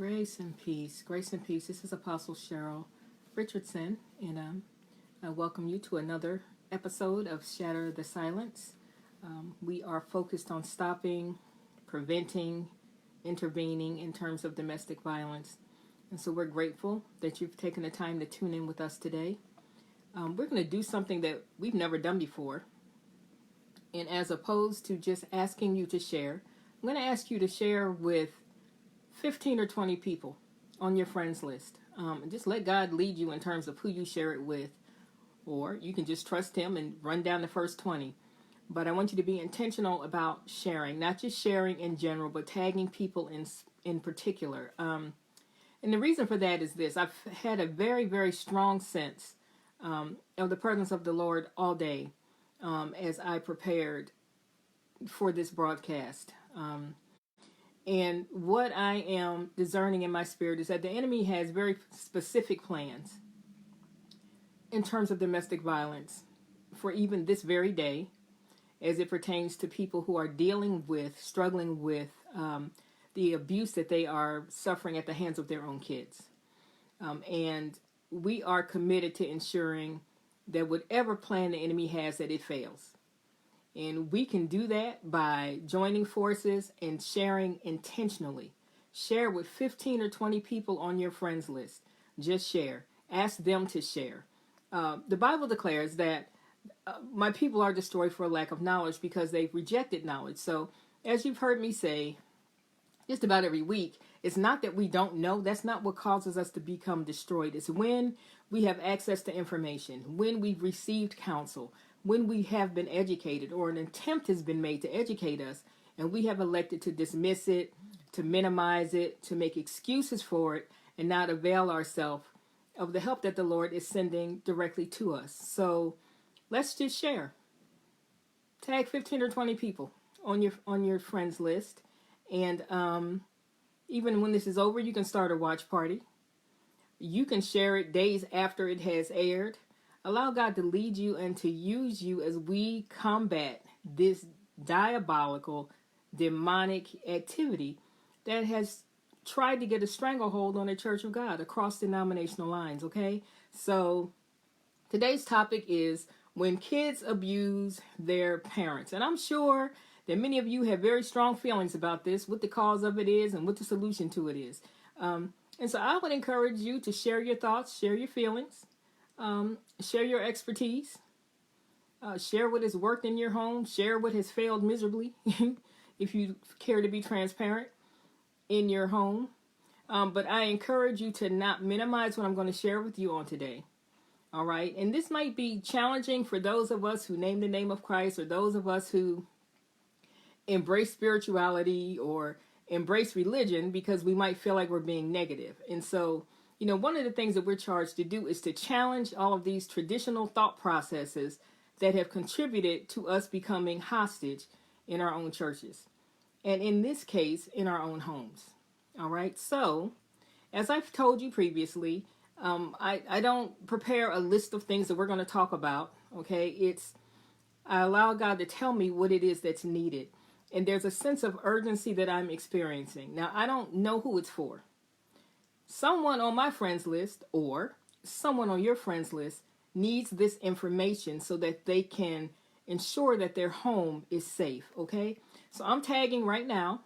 Grace and peace. Grace and peace. This is Apostle Cheryl Richardson, and I welcome you to another episode of Shatter the Silence. We are focused on stopping, preventing, intervening in terms of domestic violence. And so we're grateful that you've taken the time to tune in with us today. We're going to do something that we've never done before. And as opposed to just asking you to share, I'm going to ask you to share with 15 or 20 people on your friends list. And just let God lead you in terms of who you share it with. Or you can just trust Him and run down the first 20. But I want you to be intentional about sharing, not just sharing in general, but tagging people in particular. And the reason for that is this. I've had a very, very strong sense of the presence of the Lord all day as I prepared for this broadcast. And what I am discerning in my spirit is that the enemy has very specific plans in terms of domestic violence for even this very day, as it pertains to people who are struggling with the abuse that they are suffering at the hands of their own kids. And we are committed to ensuring that whatever plan the enemy has, that it fails. And we can do that by joining forces and sharing intentionally. Share with 15 or 20 people on your friends list. Just share. Ask them to share. The Bible declares that my people are destroyed for a lack of knowledge because they've rejected knowledge. So, as you've heard me say just about every week, it's not that we don't know. That's not what causes us to become destroyed. It's when we have access to information, when we've received counsel, when we have been educated or an attempt has been made to educate us and we have elected to dismiss it, to minimize it, to make excuses for it, and not avail ourselves of the help that the Lord is sending directly to us. So let's just share. Tag 15 or 20 people on your friends list. And even when this is over, you can start a watch party. You can share it days after it has aired. Allow God to lead you and to use you as we combat this diabolical, demonic activity that has tried to get a stranglehold on the Church of God across denominational lines, okay? So today's topic is when kids abuse their parents. And I'm sure that many of you have very strong feelings about this, what the cause of it is and what the solution to it is. And so I would encourage you to share your thoughts, share your feelings. Share your expertise, share what has worked in your home, share what has failed miserably, if you care to be transparent in your home. But I encourage you to not minimize what I'm going to share with you on today. All right. And this might be challenging for those of us who name the name of Christ, or those of us who embrace spirituality or embrace religion, because we might feel like we're being negative. And so, one of the things that we're charged to do is to challenge all of these traditional thought processes that have contributed to us becoming hostage in our own churches. And in this case, in our own homes. All right. So, as I've told you previously, I don't prepare a list of things that we're going to talk about. Okay. I allow God to tell me what it is that's needed. And there's a sense of urgency that I'm experiencing. Now, I don't know who it's for. Someone on my friends list or someone on your friends list needs this information so that they can ensure that their home is safe, okay? So I'm tagging right now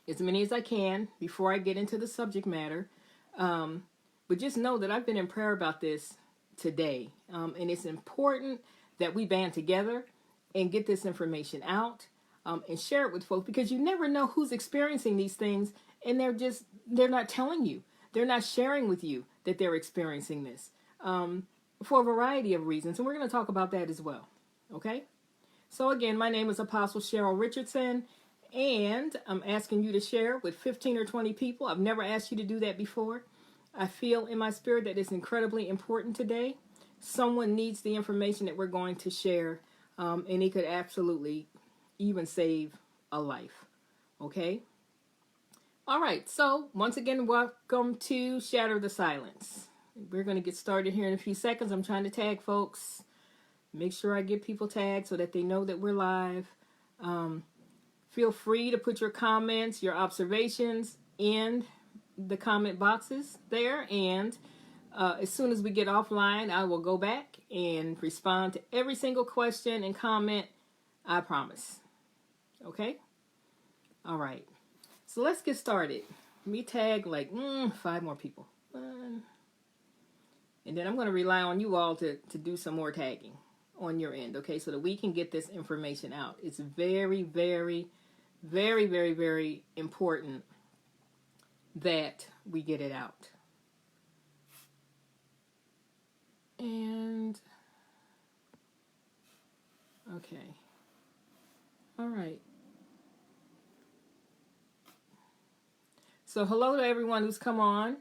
as many as I can before I get into the subject matter. But just know that I've been in prayer about this today. And it's important that we band together and get this information out and share it with folks, because you never know who's experiencing these things and they're not telling you. They're not sharing with you that they're experiencing this for a variety of reasons. And we're going to talk about that as well. Okay? So again, my name is Apostle Cheryl Richardson, and I'm asking you to share with 15 or 20 people. I've never asked you to do that before. I feel in my spirit that it's incredibly important today. Someone needs the information that we're going to share, and it could absolutely even save a life. Okay? All right, so once again, welcome to Shatter the Silence. We're going to get started here in a few seconds. I'm trying to tag folks. Make sure I get people tagged so that they know that we're live. Feel free to put your comments, your observations in the comment boxes there, and as soon as we get offline, I will go back and respond to every single question and comment. I promise. Okay? All right. So let's get started. Let me tag like 5 more people. And then I'm going to rely on you all to do some more tagging on your end, okay, so that we can get this information out. It's very, very, very, very, very important that we get it out. And, okay. All right. So hello to everyone who's come on.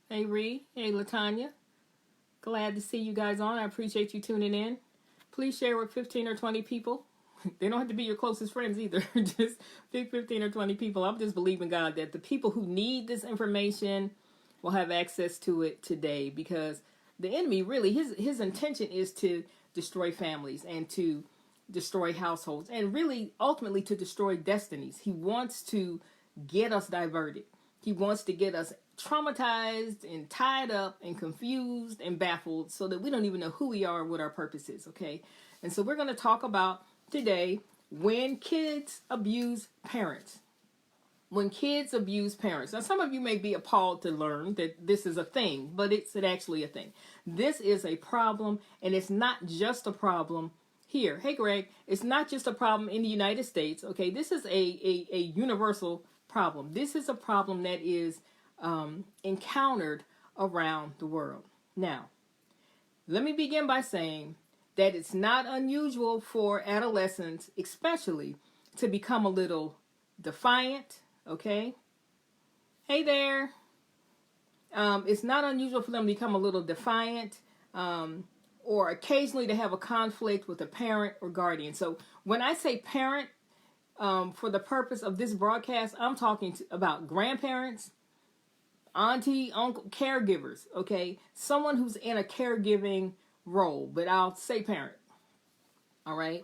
Hey, Ree. Hey, Latanya. Glad to see you guys on. I appreciate you tuning in. Please share with 15 or 20 people. They don't have to be your closest friends either. Just pick 15 or 20 people. I'm just believing God that the people who need this information will have access to it today, because the enemy really, his intention is to destroy families and to destroy households and really ultimately to destroy destinies. He wants to get us diverted. He wants to get us traumatized and tied up and confused and baffled so that we don't even know who we are and what our purpose is, okay? And so we're going to talk about today when kids abuse parents. When kids abuse parents. Now, some of you may be appalled to learn that this is a thing, but it's actually a thing. This is a problem, and it's not just a problem here. Hey, Greg, it's not just a problem in the United States, okay? This is a universal problem. This is a problem that is encountered around the world. Now, let me begin by saying that it's not unusual for adolescents, especially, to become a little defiant, okay? Hey there. It's not unusual for them to become a little defiant, or occasionally to have a conflict with a parent or guardian. So when I say parent, for the purpose of this broadcast, I'm talking about grandparents, auntie, uncle, caregivers, okay? Someone who's in a caregiving role, but I'll say parent, all right?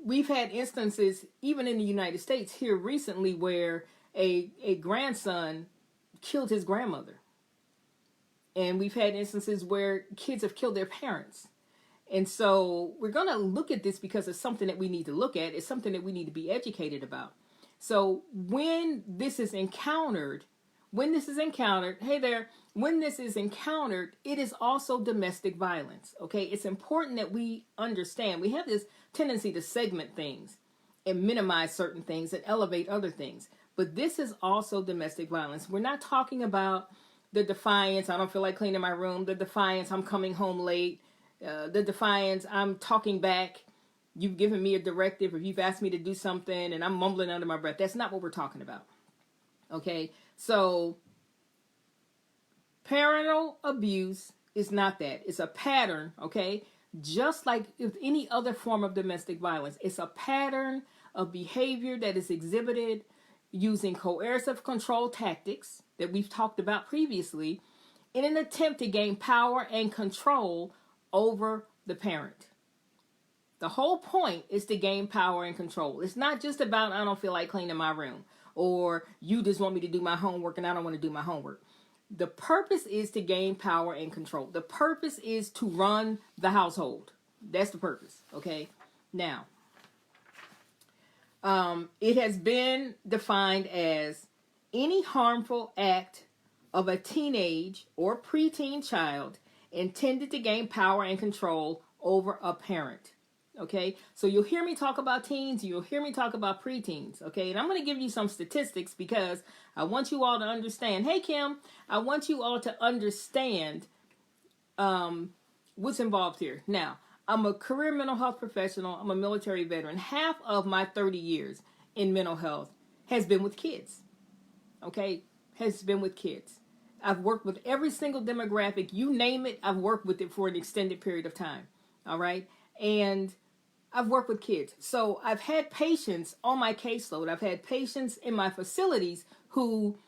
We've had instances, even in the United States here recently, where a grandson killed his grandmother. And we've had instances where kids have killed their parents. And so we're going to look at this because it's something that we need to look at. It's something that we need to be educated about. So when this is encountered, hey there, when this is encountered, it is also domestic violence, okay? It's important that we understand. We have this tendency to segment things and minimize certain things and elevate other things. But this is also domestic violence. We're not talking about the defiance, I don't feel like cleaning my room, the defiance, I'm coming home late, the defiance, I'm talking back, you've given me a directive, or you've asked me to do something, and I'm mumbling under my breath. That's not what we're talking about, okay? So, parental abuse is not that. It's a pattern, okay? Just like with any other form of domestic violence, it's a pattern of behavior that is exhibited using coercive control tactics that we've talked about previously in an attempt to gain power and control over the parent. The whole point is to gain power and control. It's not just about, I don't feel like cleaning my room, or you just want me to do my homework and I don't want to do my homework. The purpose is to gain power and control. The purpose is to run the household. That's the purpose, okay? Now, it has been defined as any harmful act of a teenage or preteen child intended to gain power and control over a parent. Okay, so you'll hear me talk about teens, you'll hear me talk about preteens, okay? And I'm going to give you some statistics because I want you all to understand. Hey, Kim, I want you all to understand what's involved here. Now, I'm a career mental health professional. I'm a military veteran. Half of my 30 years in mental health has been with kids, okay? Has been with kids. I've worked with every single demographic. You name it, I've worked with it for an extended period of time, all right? And I've worked with kids. So I've had patients on my caseload. I've had patients in my facilities who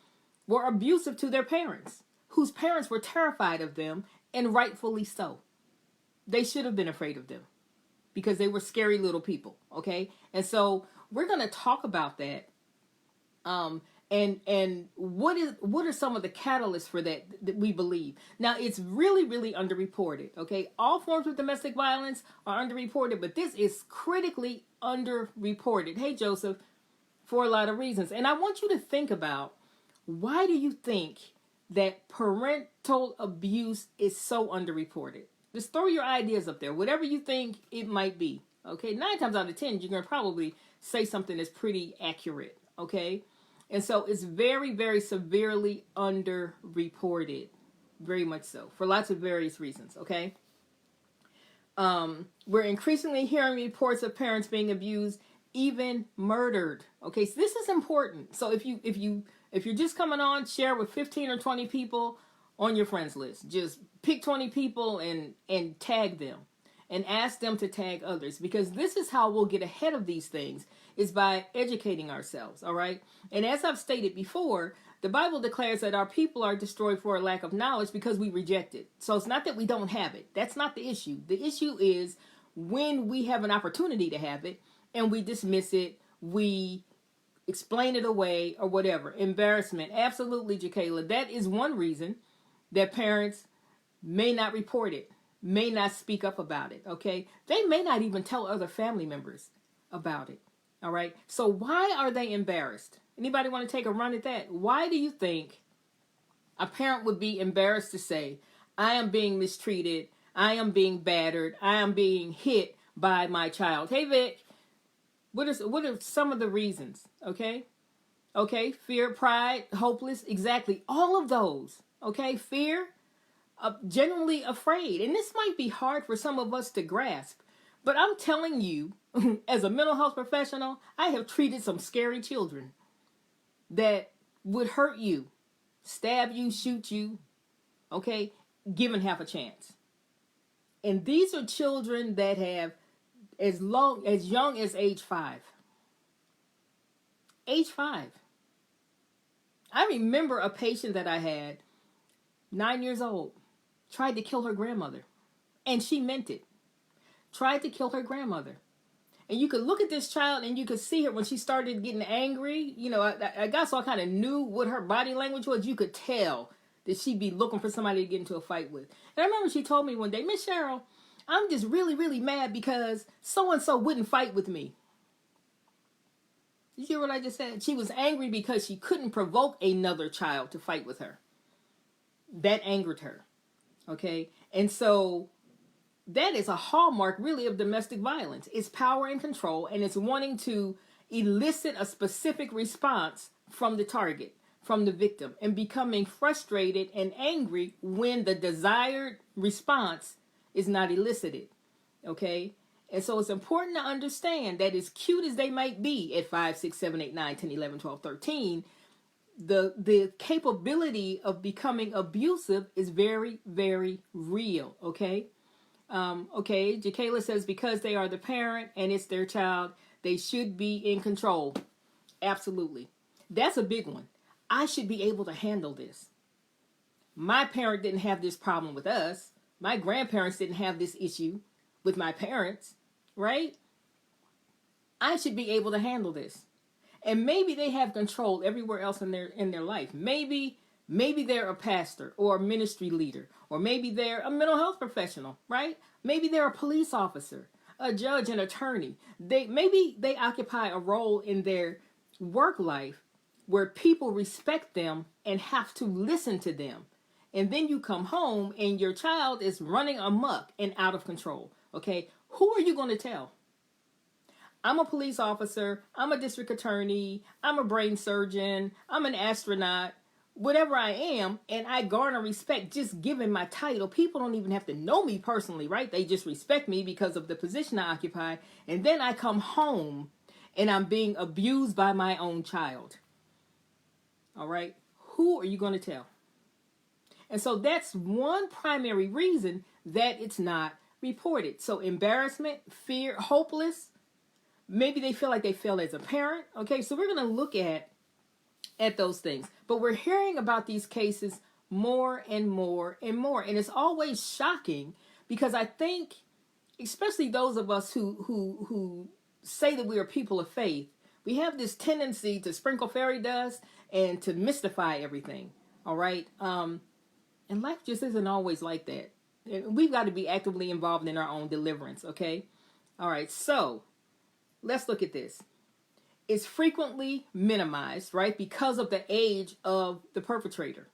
were abusive to their parents, whose parents were terrified of them, and rightfully so. They should have been afraid of them because they were scary little people, okay? And so we're going to talk about that. And what are some of the catalysts for that we believe? Now, it's really, really underreported. Okay, all forms of domestic violence are underreported, but this is critically underreported. Hey, Joseph, for a lot of reasons. And I want you to think about, why do you think that parental abuse is so underreported? Just throw your ideas up there, whatever you think it might be. Okay, 9 times out of 10, you're going to probably say something that's pretty accurate. Okay, and so it's very, very severely underreported, very much so, for lots of various reasons. Okay, we're increasingly hearing reports of parents being abused, even murdered. Okay, so this is important. So if you're just coming on, share with 15 or 20 people on your friends list. Just pick 20 people and tag them and ask them to tag others, because this is how we'll get ahead of these things, is by educating ourselves. All right. And as I've stated before, the Bible declares that our people are destroyed for a lack of knowledge because we reject it. So it's not that we don't have it. That's not the issue. The issue is when we have an opportunity to have it and we dismiss it, we explain it away or whatever. Embarrassment. Absolutely, Jakayla. That is one reason that parents may not report it, may not speak up about it. Okay. They may not even tell other family members about it. All right. So why are they embarrassed? Anybody want to take a run at that? Why do you think a parent would be embarrassed to say, I am being mistreated, I am being battered, I am being hit by my child? Hey, Vic, what are some of the reasons? Okay. Okay. Fear, pride, hopeless. Exactly. All of those. Okay. Fear, genuinely afraid. And this might be hard for some of us to grasp, but I'm telling you, as a mental health professional, I have treated some scary children that would hurt you, stab you, shoot you, okay, given half a chance. And these are children that have as young as age 5. Age 5. I remember a patient that I had, 9 years old, tried to kill her grandmother. And she meant it. Tried to kill her grandmother. And you could look at this child and you could see her when she started getting angry. You know, I got so I kind of knew what her body language was. You could tell that she'd be looking for somebody to get into a fight with. And I remember she told me one day, Miss Cheryl, I'm just really, really mad because so-and-so wouldn't fight with me. You hear what I just said? She was angry because she couldn't provoke another child to fight with her. That angered her. Okay? And so that is a hallmark, really, of domestic violence. It's power and control, and it's wanting to elicit a specific response from the target, from the victim, and becoming frustrated and angry when the desired response is not elicited. Okay? And so it's important to understand that, as cute as they might be at 5, 6, 7, 8, 9, 10, 11, 12, 13, the capability of becoming abusive is very, very real. Okay? Okay, Jakayla says because they are the parent and it's their child, they should be in control. Absolutely. That's a big one. I should be able to handle this. My parent didn't have this problem with us. My grandparents didn't have this issue with my parents, right? I should be able to handle this. And maybe they have control everywhere else in their life. Maybe they're a pastor or a ministry leader, or maybe they're a mental health professional, right? Maybe they're a police officer, a judge, an attorney. Maybe they occupy a role in their work life where people respect them and have to listen to them. And then you come home and your child is running amok and out of control. Okay, who are you going to tell? I'm a police officer, I'm a district attorney, I'm a brain surgeon, I'm an astronaut, whatever I am, and I garner respect just given my title. People don't even have to know me personally, right? They just respect me because of the position I occupy. And then I come home and I'm being abused by my own child. All right? Who are you going to tell? And so that's one primary reason that it's not reported. So embarrassment, fear, hopeless. Maybe they feel like they failed as a parent. Okay, so we're going to look at those things. But we're hearing about these cases more and more and more. And it's always shocking because I think, especially those of us who say that we are people of faith, We have this tendency to sprinkle fairy dust and to mystify everything. All right. And life just isn't always like that. We've got to be actively involved in our own deliverance. Okay. All right. So let's look at this. It's frequently minimized, right, because of the age of the perpetrator.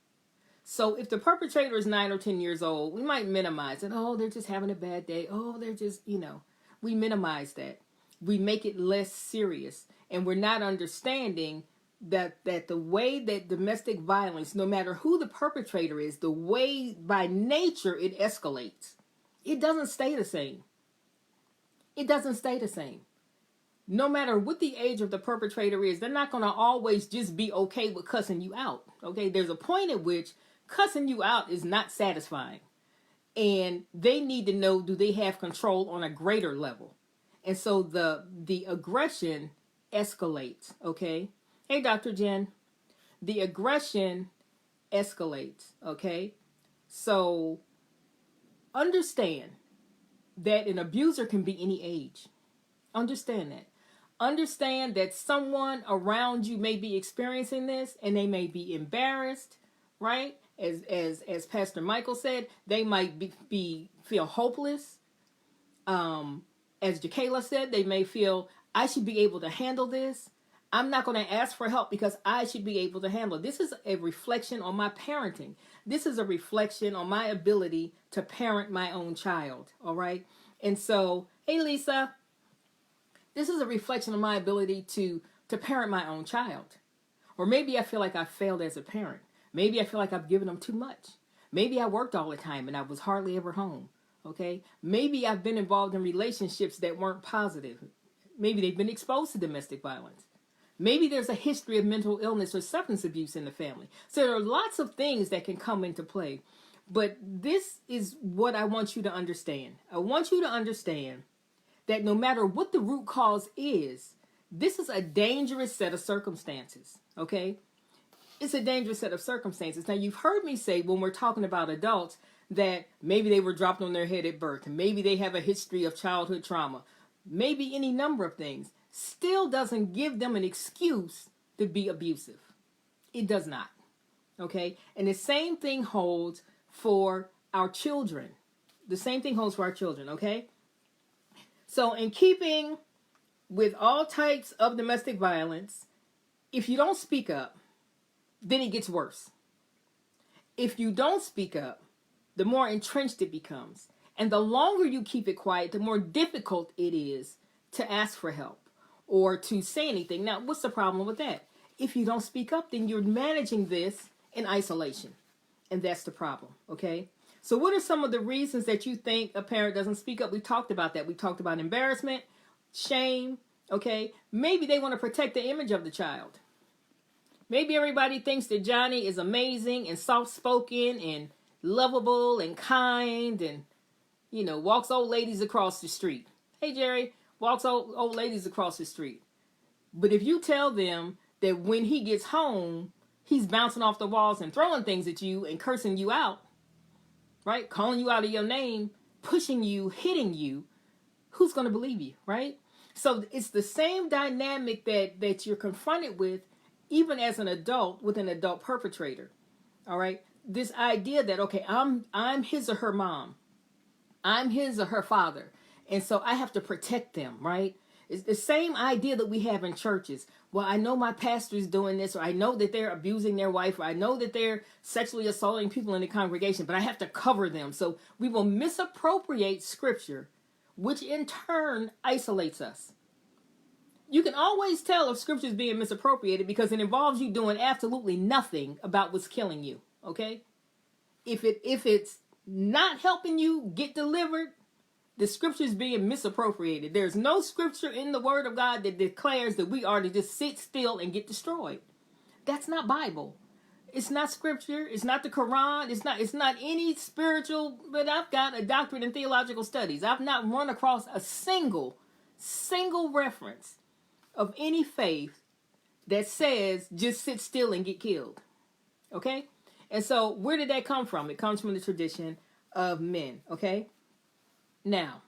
So if the perpetrator is 9 or 10 years old, we might minimize it. Oh, they're just having a bad day. Oh, they're just, we minimize that. We make it less serious. And we're not understanding that the way that domestic violence, no matter who the perpetrator is, the way by nature it escalates, it doesn't stay the same. It doesn't stay the same. No matter what the age of the perpetrator is, they're not going to always just be okay with cussing you out. Okay, there's a point at which cussing you out is not satisfying. And they need to know, do they have control on a greater level? And so the aggression escalates, okay? Hey, Dr. Jen. The aggression escalates, okay? So understand that an abuser can be any age. Understand that. Understand that someone around you may be experiencing this and they may be embarrassed, right? As Pastor Michael said, they might feel hopeless. As Jacayla said, they may feel, I should be able to handle this. I'm not going to ask for help because I should be able to handle it. This is a reflection on my parenting. This is a reflection on my ability to parent my own child, all right? And so, hey, Lisa, this is a reflection of my ability to parent my own child. Or maybe I feel like I failed as a parent. Maybe I feel like I've given them too much. Maybe I worked all the time and I was hardly ever home. Okay? Maybe I've been involved in relationships that weren't positive. Maybe they've been exposed to domestic violence. Maybe there's a history of mental illness or substance abuse in the family. So there are lots of things that can come into play. But this is what I want you to understand. I want you to understand that no matter what the root cause is, this is a dangerous set of circumstances, okay? It's a dangerous set of circumstances. Now, you've heard me say when we're talking about adults that maybe they were dropped on their head at birth, and maybe they have a history of childhood trauma, maybe any number of things, still doesn't give them an excuse to be abusive. It does not, okay? And the same thing holds for our children. The same thing holds for our children, okay? So in keeping with all types of domestic violence, if you don't speak up, then it gets worse. If you don't speak up, the more entrenched it becomes. And the longer you keep it quiet, the more difficult it is to ask for help or to say anything. Now, what's the problem with that? If you don't speak up, then you're managing this in isolation. And that's the problem, okay? So what are some of the reasons that you think a parent doesn't speak up? We talked about that. We talked about embarrassment, shame, okay? Maybe they want to protect the image of the child. Maybe everybody thinks that Johnny is amazing and soft-spoken and lovable and kind and, walks old ladies across the street. Hey, Jerry, walks old ladies across the street. But if you tell them that when he gets home, he's bouncing off the walls and throwing things at you and cursing you out, right? Calling you out of your name, pushing you, hitting you, who's going to believe you, right? So it's the same dynamic that you're confronted with even as an adult with an adult perpetrator, all right? This idea that, okay, I'm his or her mom. I'm his or her father. And so I have to protect them, right? It's the same idea that we have in churches. Well, I know my pastor is doing this, or I know that they're abusing their wife, or I know that they're sexually assaulting people in the congregation, but I have to cover them. So we will misappropriate scripture, which in turn isolates us. You can always tell if scripture is being misappropriated because it involves you doing absolutely nothing about what's killing you, okay? If it's not helping you get delivered, the scripture is being misappropriated. There's no scripture in the word of God that declares that we are to just sit still and get destroyed. That's not Bible. It's not scripture. It's not the Quran. It's not any spiritual, but I've got a doctorate in theological studies. I've not run across a single reference of any faith that says just sit still and get killed. Okay? And so where did that come from? It comes from the tradition of men. Okay? Now,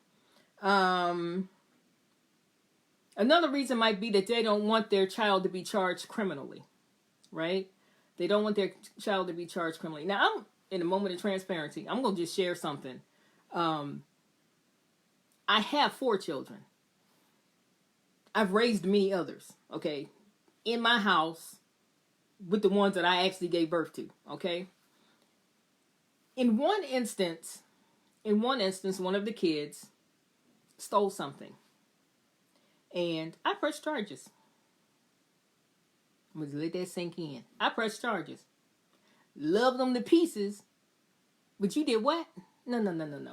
Another reason might be that they don't want their child to be charged criminally, right? They don't want their child to be charged criminally. Now, I'm in a moment of transparency. I'm going to just share something. I have 4 children. I've raised many others, okay, in my house with the ones that I actually gave birth to, okay? In one instance, one of the kids stole something. And I pressed charges. I'm going to let that sink in. I pressed charges. Love them to pieces. But you did what? No.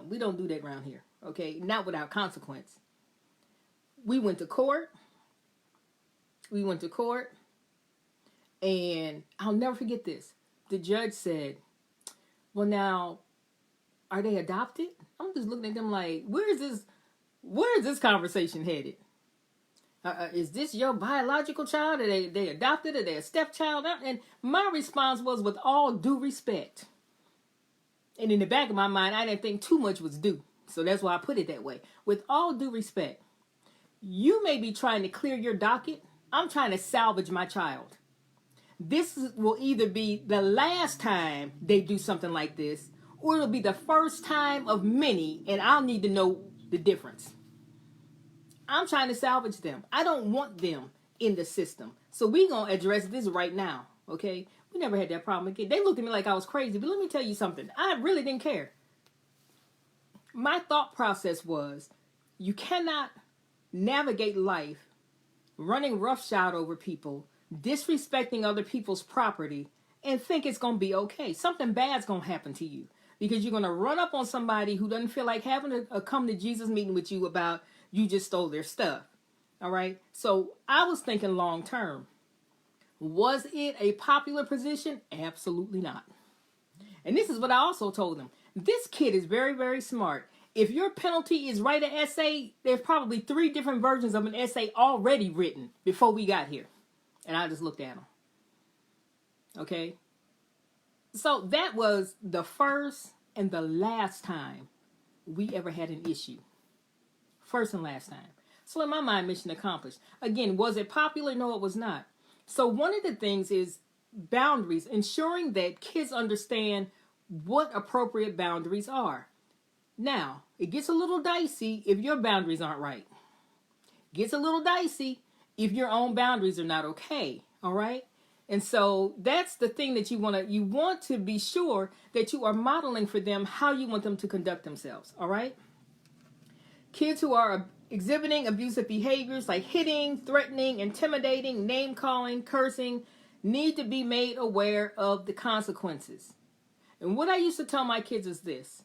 We don't do that around here. Okay? Not without consequence. We went to court. And I'll never forget this. The judge said, well, now, are they adopted? I'm just looking at them like, where is this conversation headed? Is this your biological child? Are they adopted? Are they a stepchild? And my response was, with all due respect. And in the back of my mind, I didn't think too much was due. So that's why I put it that way. With all due respect, you may be trying to clear your docket. I'm trying to salvage my child. This will either be the last time they do something like this, or it'll be the first time of many, and I'll need to know the difference. I'm trying to salvage them. I don't want them in the system. So we're going to address this right now, okay? We never had that problem again. They looked at me like I was crazy, but let me tell you something. I really didn't care. My thought process was, you cannot navigate life running roughshod over people, disrespecting other people's property, and think it's going to be okay. Something bad's going to happen to you because you're going to run up on somebody who doesn't feel like having a come to Jesus meeting with you about you just stole their stuff. All right. So I was thinking long term. Was it a popular position? Absolutely not. And this is what I also told them. This kid is very, very smart. If your penalty is write an essay, there's probably 3 different versions of an essay already written before we got here. And I just looked at them. Okay. So that was the first and the last time we ever had an issue. First and last time. So in my mind, mission accomplished. Again, was it popular? No, it was not. So one of the things is boundaries, ensuring that kids understand what appropriate boundaries are. Now, it gets a little dicey if your boundaries aren't right. Gets a little dicey if your own boundaries are not okay. All right? And so that's the thing that you want to be sure that you are modeling for them how you want them to conduct themselves. All right? Kids who are exhibiting abusive behaviors like hitting, threatening, intimidating, name-calling, cursing, need to be made aware of the consequences. And what I used to tell my kids is this.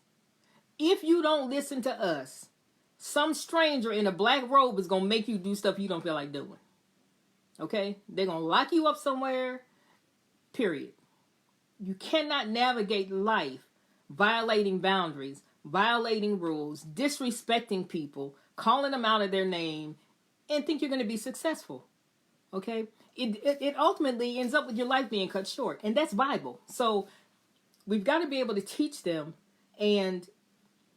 If you don't listen to us, some stranger in a black robe is going to make you do stuff you don't feel like doing. Okay? They're going to lock you up somewhere, period. You cannot navigate life violating boundaries, violating rules, disrespecting people, calling them out of their name, and think you're going to be successful. Okay? It ultimately ends up with your life being cut short. And that's Bible. So we've got to be able to teach them and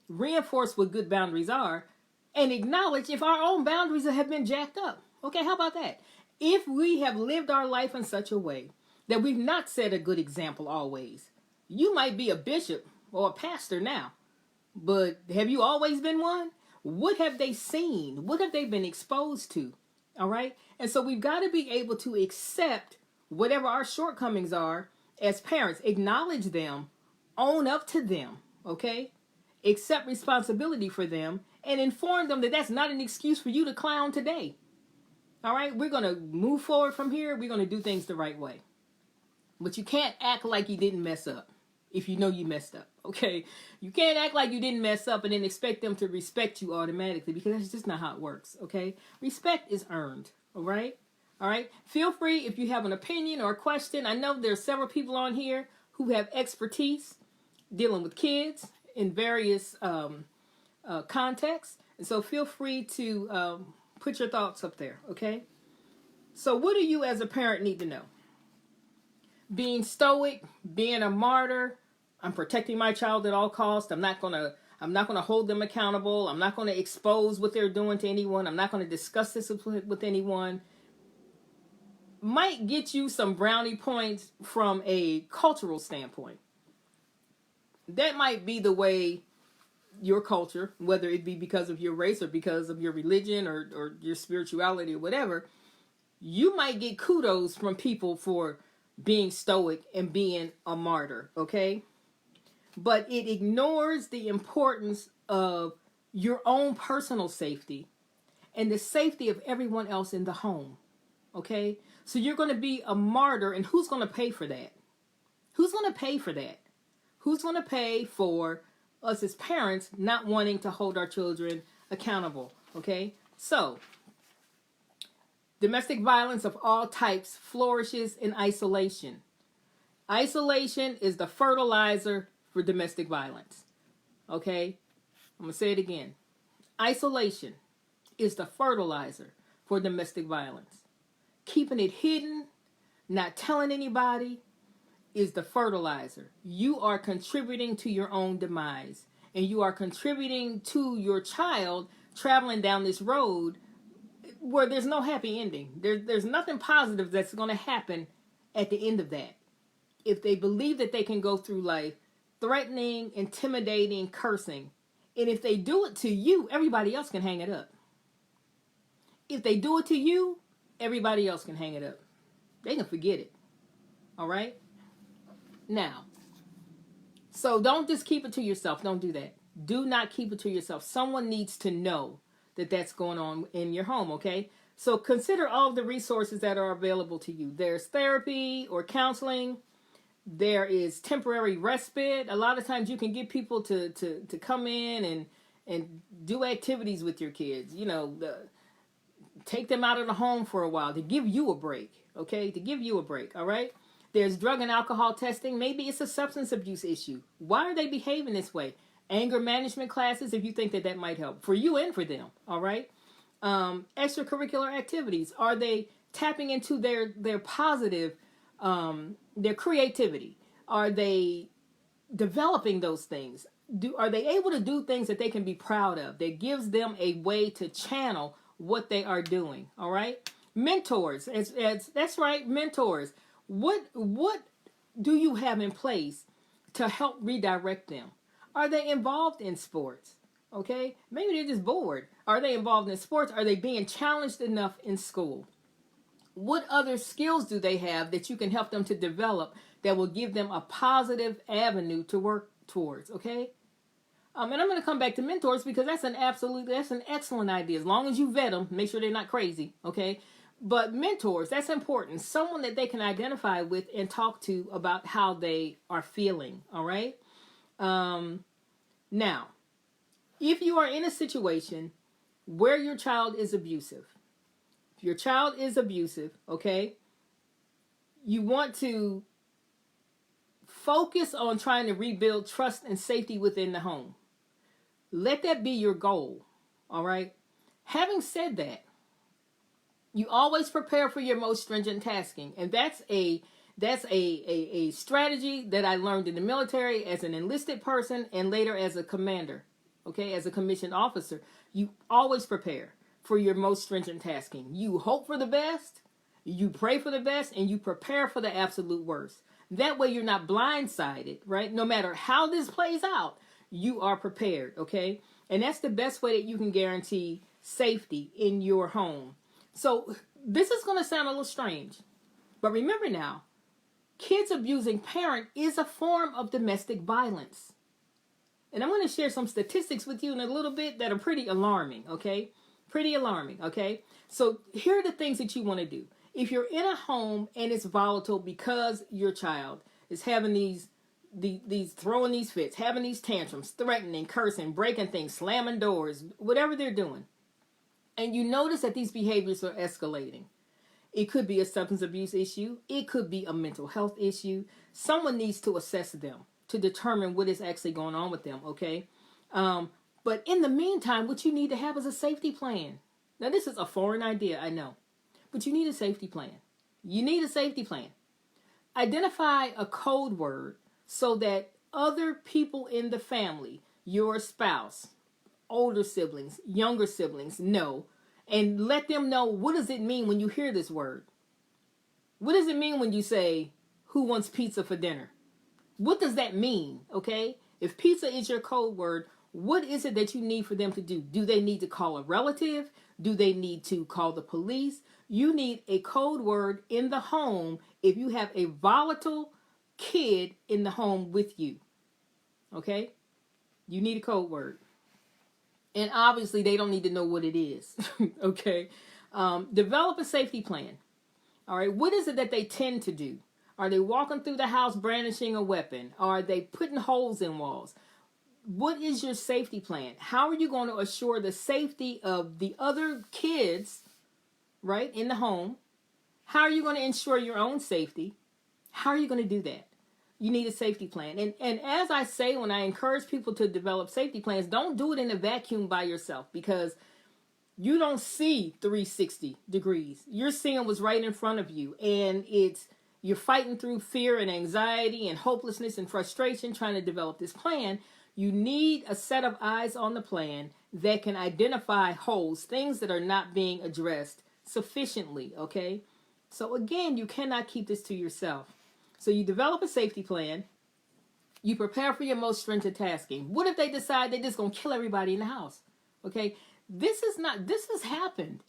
reinforce what good boundaries are and acknowledge if our own boundaries have been jacked up. Okay, how about that? If we have lived our life in such a way that we've not set a good example always, you might be a bishop or a pastor now, but have you always been one? What have they seen? What have they been exposed to? All right? And so we've got to be able to accept whatever our shortcomings are as parents, acknowledge them, own up to them, okay? Accept responsibility for them, and inform them that that's not an excuse for you to clown today. All right? We're going to move forward from here. We're going to do things the right way. But you can't act like you didn't mess up if you know you messed up, okay? You can't act like you didn't mess up and then expect them to respect you automatically, because that's just not how it works, okay? Respect is earned, all right? All right? Feel free if you have an opinion or a question. I know there's several people on here who have expertise dealing with kids in various contexts. And so feel free to put your thoughts up there, okay? So what do you as a parent need to know? Being stoic, being a martyr, I'm protecting my child at all costs. I'm not going I'm not going to hold them accountable. I'm not going to expose what they're doing to anyone. I'm not going to discuss this with anyone. Might get you some brownie points from a cultural standpoint. That might be the way your culture, whether it be because of your race or because of your religion or your spirituality or whatever, you might get kudos from people for being stoic and being a martyr, okay? But it ignores the importance of your own personal safety and the safety of everyone else in the home, okay? So you're going to be a martyr, and who's going to pay for that? Who's going to pay for that? Who's going to pay for us as parents not wanting to hold our children accountable, okay? So, domestic violence of all types flourishes in isolation. Isolation is the fertilizer for domestic violence, okay? I'm going to say it again. Isolation is the fertilizer for domestic violence. Keeping it hidden, not telling anybody, is the fertilizer. You are contributing to your own demise, and you are contributing to your child traveling down this road where there's no happy ending. There's nothing positive that's going to happen at the end of that. If they believe that they can go through life threatening, intimidating, cursing, and if they do it to you, everybody else can hang it up. If they do it to you, everybody else can hang it up. They can forget it. All right? Now, so don't just keep it to yourself. Don't do that. Do not keep it to yourself. Someone needs to know that that's going on in your home, okay? So consider all of the resources that are available to you. There's therapy or counseling. There is temporary respite. A lot of times you can get people to come in and do activities with your kids. You know, take them out of the home for a while to give you a break, okay? To give you a break, all right? There's drug and alcohol testing. Maybe it's a substance abuse issue. Why are they behaving this way? Anger management classes, if you think that might help for you and for them, all right? Extracurricular activities. Are they tapping into their positive, their creativity? Are they developing those things? Are they able to do things that they can be proud of, that gives them a way to channel what they are doing, all right? Mentors. That's right, mentors. What do you have in place to help redirect them? Are they involved in sports? Okay, maybe they're just bored. Are they involved in sports? Are they being challenged enough in school? What other skills do they have that you can help them to develop that will give them a positive avenue to work towards? Okay, and I'm going to come back to mentors because that's an excellent idea. As long as you vet them, make sure they're not crazy. Okay. But mentors, that's important. Someone that they can identify with and talk to about how they are feeling, all right? Now, if you are in a situation where your child is abusive, if your child is abusive, okay, you want to focus on trying to rebuild trust and safety within the home. Let that be your goal, all right? Having said that, you always prepare for your most stringent tasking, and that's a strategy that I learned in the military as an enlisted person and later as a commander, okay, as a commissioned officer. You always prepare for your most stringent tasking. You hope for the best, you pray for the best, and you prepare for the absolute worst. That way you're not blindsided, right? No matter how this plays out, you are prepared, okay? And that's the best way that you can guarantee safety in your home. So this is going to sound a little strange, but remember now, kids abusing parent is a form of domestic violence. And I'm going to share some statistics with you in a little bit that are pretty alarming, okay? Pretty alarming, okay? So here are the things that you want to do. If you're in a home and it's volatile because your child is having these throwing these fits, having these tantrums, threatening, cursing, breaking things, slamming doors, whatever they're doing, and you notice that these behaviors are escalating. It could be a substance abuse issue. It could be a mental health issue. Someone needs to assess them to determine what is actually going on with them, okay? But in the meantime, what you need to have is a safety plan. Now, this is a foreign idea, I know. But you need a safety plan. You need a safety plan. Identify a code word so that other people in the family your spouse, older siblings, younger siblings know, and let them know, what does it mean when you hear this word? What does it mean when you say, who wants pizza for dinner? What does that mean? Okay? If pizza is your code word, what is it that you need for them to do? Do they need to call a relative? Do they need to call the police? You need a code word in the home if you have a volatile kid in the home with you. Okay? You need a code word. And obviously, they don't need to know what it is. Okay? Develop a safety plan. All right? What is it that they tend to do? Are they walking through the house brandishing a weapon? Are they putting holes in walls? What is your safety plan? How are you going to assure the safety of the other kids, right, in the home? How are you going to ensure your own safety? How are you going to do that? You need a safety plan. And as I say, when I encourage people to develop safety plans, don't do it in a vacuum by yourself, because you don't see 360 degrees. You're seeing what's right in front of you. And you're fighting through fear and anxiety and hopelessness and frustration trying to develop this plan. You need a set of eyes on the plan that can identify holes, things that are not being addressed sufficiently, okay? So again, you cannot keep this to yourself. So you develop a safety plan. You prepare for your most stringent tasking. What if they decide they're just going to kill everybody in the house? Okay? This has happened.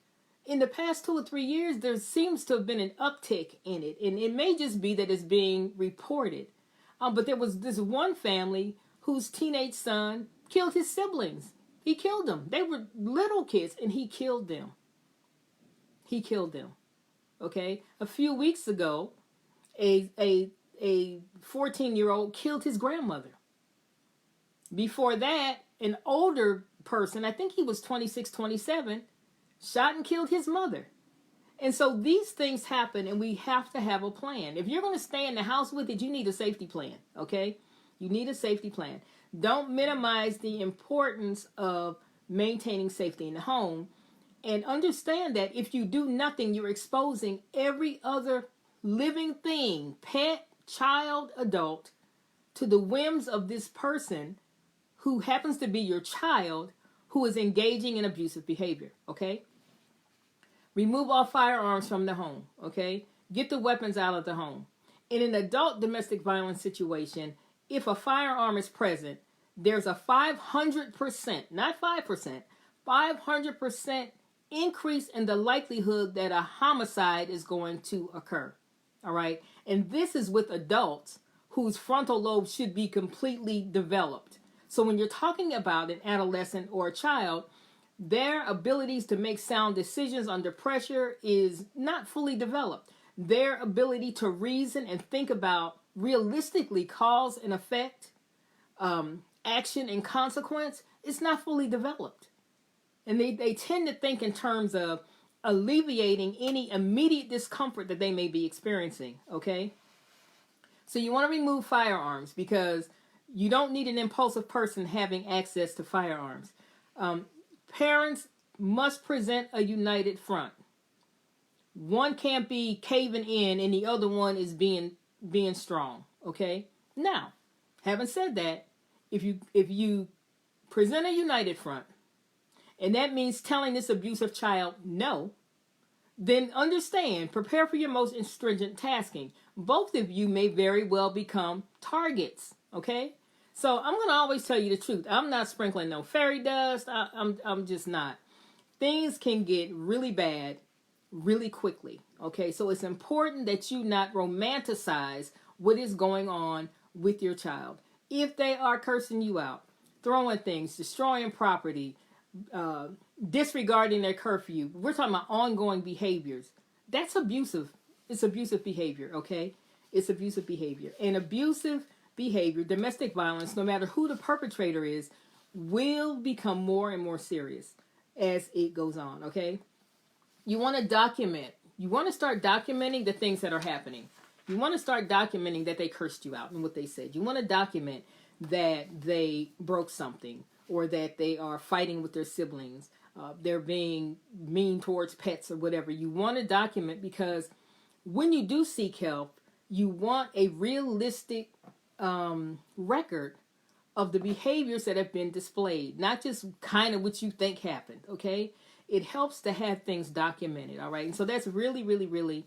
In the past 2 or 3 years, there seems to have been an uptick in it. And it may just be that it's being reported. But there was this one family whose teenage son killed his siblings. He killed them. They were little kids, and he killed them. He killed them. Okay? A few weeks ago, a 14-year-old killed his grandmother. Before that, an older person, I think he was 26, 27, shot and killed his mother. And so these things happen, and we have to have a plan. If you're going to stay in the house with it, you need a safety plan, okay? You need a safety plan. Don't minimize the importance of maintaining safety in the home, and understand that if you do nothing, you're exposing every other living thing, pet, child, adult, to the whims of this person who happens to be your child, who is engaging in abusive behavior, okay? Remove all firearms from the home, okay? Get the weapons out of the home. In an adult domestic violence situation, if a firearm is present, there's a 500%, not 5%, 500% increase in the likelihood that a homicide is going to occur, all right? And this is with adults whose frontal lobe should be completely developed. So when you're talking about an adolescent or a child, their abilities to make sound decisions under pressure is not fully developed. Their ability to reason and think about realistically cause and effect, action and consequence is not fully developed. And they tend to think in terms of alleviating any immediate discomfort that they may be experiencing, okay? So you want to remove firearms, because you don't need an impulsive person having access to firearms. Parents must present a united front. One can't be caving in and the other one is being strong, okay? Now, having said that, if you present a united front, and that means telling this abusive child no, then understand, prepare for your most stringent tasking. Both of you may very well become targets, okay? So I'm going to always tell you the truth. I'm not sprinkling no fairy dust. I'm just not. Things can get really bad really quickly, okay? So it's important that you not romanticize what is going on with your child. If they are cursing you out, throwing things, destroying property, disregarding their curfew, we're talking about ongoing behaviors. That's abusive. It's abusive behavior, okay? It's abusive behavior. And abusive behavior, domestic violence, no matter who the perpetrator is, will become more and more serious as it goes on, okay? You want to document. You want to start documenting the things that are happening. You want to start documenting that they cursed you out and what they said. You want to document that they broke something, or that they are fighting with their siblings. They're being mean towards pets or whatever. You want to document, because when you do seek help, you want a realistic record of the behaviors that have been displayed, not just kind of what you think happened, okay? It helps to have things documented, all right? And so that's really, really, really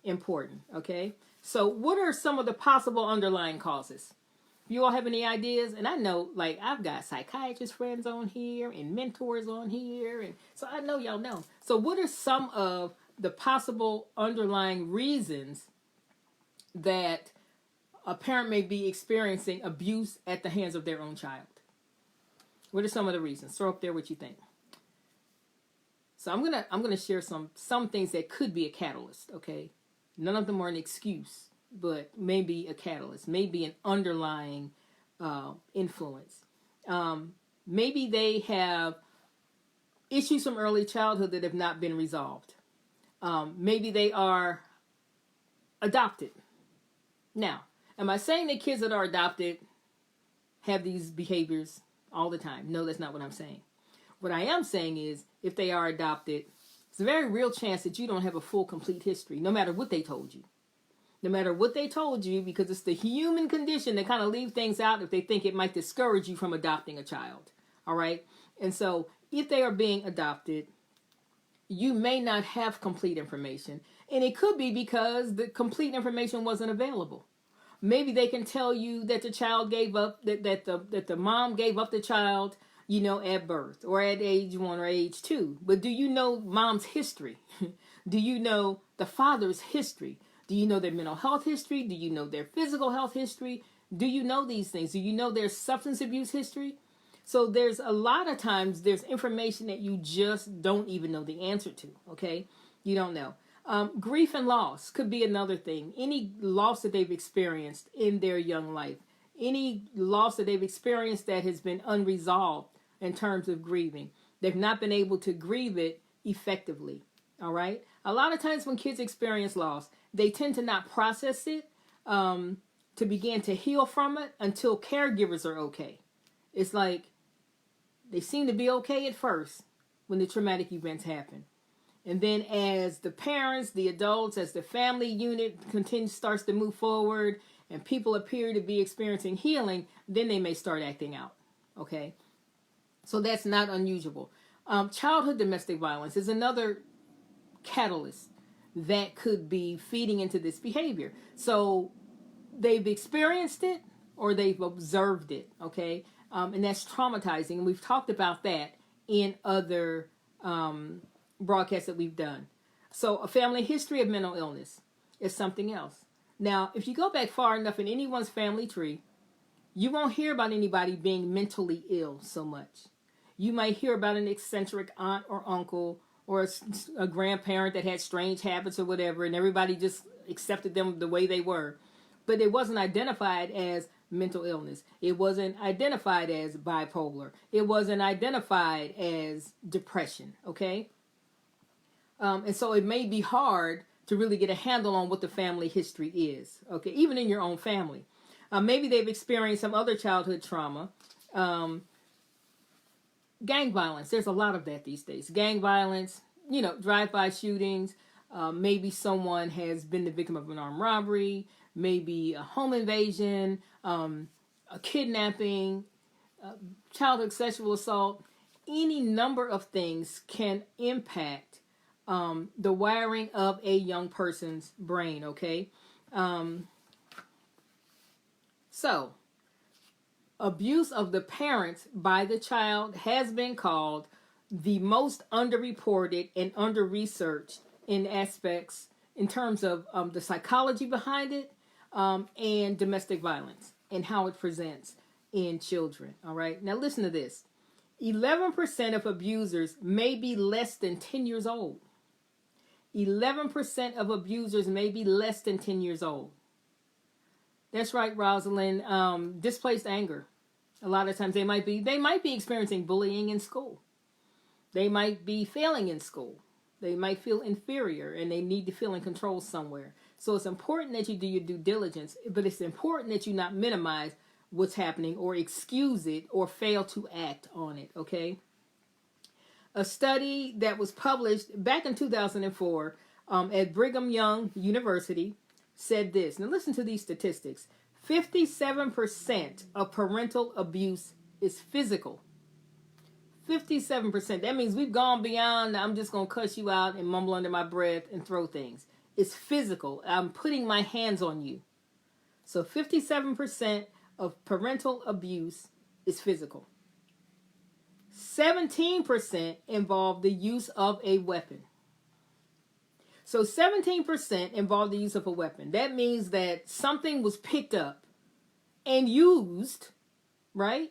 important, okay? So what are some of the possible underlying causes? You all have any ideas? And I know, like, I've got psychiatrist friends on here and mentors on here, and so I know y'all know. So what are some of the possible underlying reasons that a parent may be experiencing abuse at the hands of their own child? What are some of the reasons? Throw up there what you think. So I'm gonna share some things that could be a catalyst, okay? None of them are an excuse, but maybe a catalyst, maybe an underlying influence. Maybe they have issues from early childhood that have not been resolved. Maybe they are adopted. Now, am I saying that kids that are adopted have these behaviors all the time? No, that's not what I'm saying. What I am saying is, if they are adopted, it's a very real chance that you don't have a full, complete history, no matter what they told you. No matter what they told you, because it's the human condition to kind of leave things out if they think it might discourage you from adopting a child. All right? And so, if they are being adopted, you may not have complete information. And it could be because the complete information wasn't available. Maybe they can tell you that the child gave up, that the mom gave up the child, at birth or at age 1 or age 2. But do you know mom's history? Do you know the father's history? Do you know their mental health history? Do you know their physical health history? Do you know these things? Do you know their substance abuse history? So there's a lot of times there's information that you just don't even know the answer to, okay? You don't know. Grief and loss could be another thing. Any loss that they've experienced in their young life, any loss that they've experienced that has been unresolved in terms of grieving. They've not been able to grieve it effectively, all right? A lot of times when kids experience loss, they tend to not process it to begin to heal from it until caregivers are okay. It's like they seem to be okay at first when the traumatic events happen. And then as the parents, the adults, as the family unit starts to move forward and people appear to be experiencing healing, then they may start acting out, okay? So that's not unusual. Childhood domestic violence is another catalyst that could be feeding into this behavior. So they've experienced it or they've observed it, okay? And that's traumatizing. And we've talked about that in other broadcasts that we've done. So a family history of mental illness is something else. Now, if you go back far enough in anyone's family tree, you won't hear about anybody being mentally ill so much. You might hear about an eccentric aunt or uncle or a grandparent that had strange habits or whatever, and everybody just accepted them the way they were. But it wasn't identified as mental illness. It wasn't identified as bipolar. It wasn't identified as depression, okay? And so it may be hard to really get a handle on what the family history is, okay? Even in your own family. Maybe they've experienced some other childhood trauma. Gang violence, there's a lot of that these days. Gang violence, drive-by shootings. Maybe someone has been the victim of an armed robbery. Maybe a home invasion, a kidnapping, childhood sexual assault. Any number of things can impact the wiring of a young person's brain, okay? So, abuse of the parents by the child has been called the most underreported and under-researched in aspects in terms of the psychology behind it and domestic violence and how it presents in children, all right? Now listen to this. 11% of abusers may be less than 10 years old. 11% of abusers may be less than 10 years old. That's right, Rosalind. Displaced anger. A lot of times they might be experiencing bullying in school. They might be failing in school. They might feel inferior and they need to feel in control somewhere. So it's important that you do your due diligence, but it's important that you not minimize what's happening or excuse it or fail to act on it, okay? A study that was published back in 2004 at Brigham Young University said this. Now listen to these statistics. 57% of parental abuse is physical. 57%. That means we've gone beyond, I'm just going to cuss you out and mumble under my breath and throw things. It's physical. I'm putting my hands on you. So 57% of parental abuse is physical. 17% involve the use of a weapon. So 17% involve the use of a weapon. That means that something was picked up and used, right,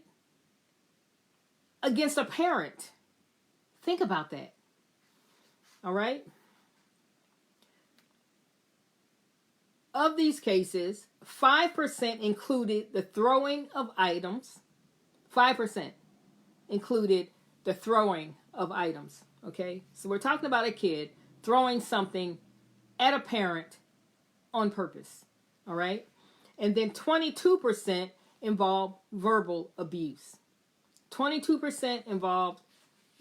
against a parent. Think about that. All right? Of these cases, 5% included the throwing of items. 5% included the throwing of items. Okay? So we're talking about a kid throwing something at a parent on purpose. All right? And then 22% involved verbal abuse. 22% involved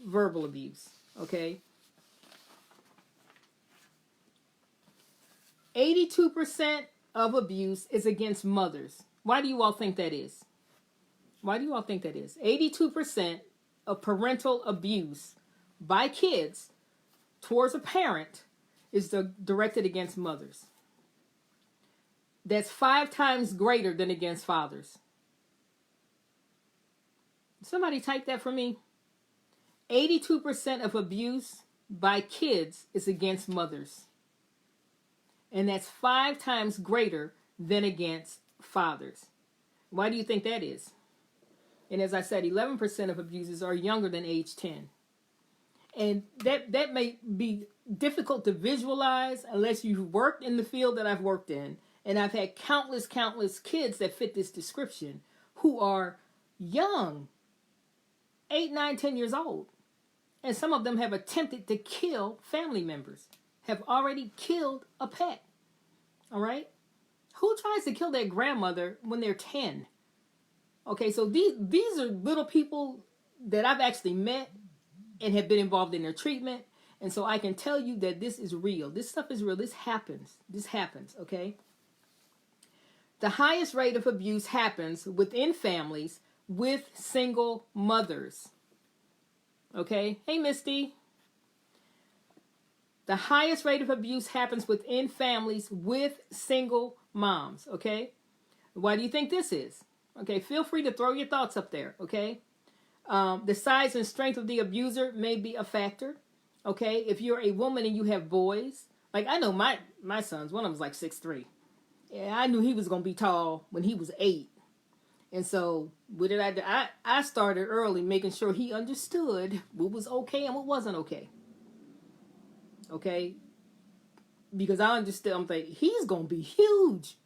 verbal abuse. Okay? 82% of abuse is against mothers. Why do you all think that is? Why do you all think that is? 82% of parental abuse by kids towards a parent is directed against mothers. That's 5 times greater than against fathers. Somebody type that for me. 82% of abuse by kids is against mothers. And that's 5 times greater than against fathers. Why do you think that is? And as I said, 11% of abusers are younger than age 10. And that may be difficult to visualize unless you've worked in the field that I've worked in. And I've had countless kids that fit this description who are young, 8, 9, 10 years old. And some of them have attempted to kill family members, have already killed a pet. All right? Who tries to kill their grandmother when they're 10? Okay, so these are little people that I've actually met and have been involved in their treatment. And so I can tell you that this is real. This stuff is real. This happens. Okay? The highest rate of abuse happens within families with single mothers. Okay? Hey, Misty. The highest rate of abuse happens within families with single moms. Okay? Why do you think this is? Okay, feel free to throw your thoughts up there. Okay? The size and strength of the abuser may be a factor. Okay? If you're a woman and you have boys, like I know my sons, one of them was like 6'3". Yeah, I knew he was going to be tall when he was 8. And so what did I do? I started early making sure he understood what was okay and what wasn't okay. Okay? Because I understood, I'm thinking, he's going to be huge.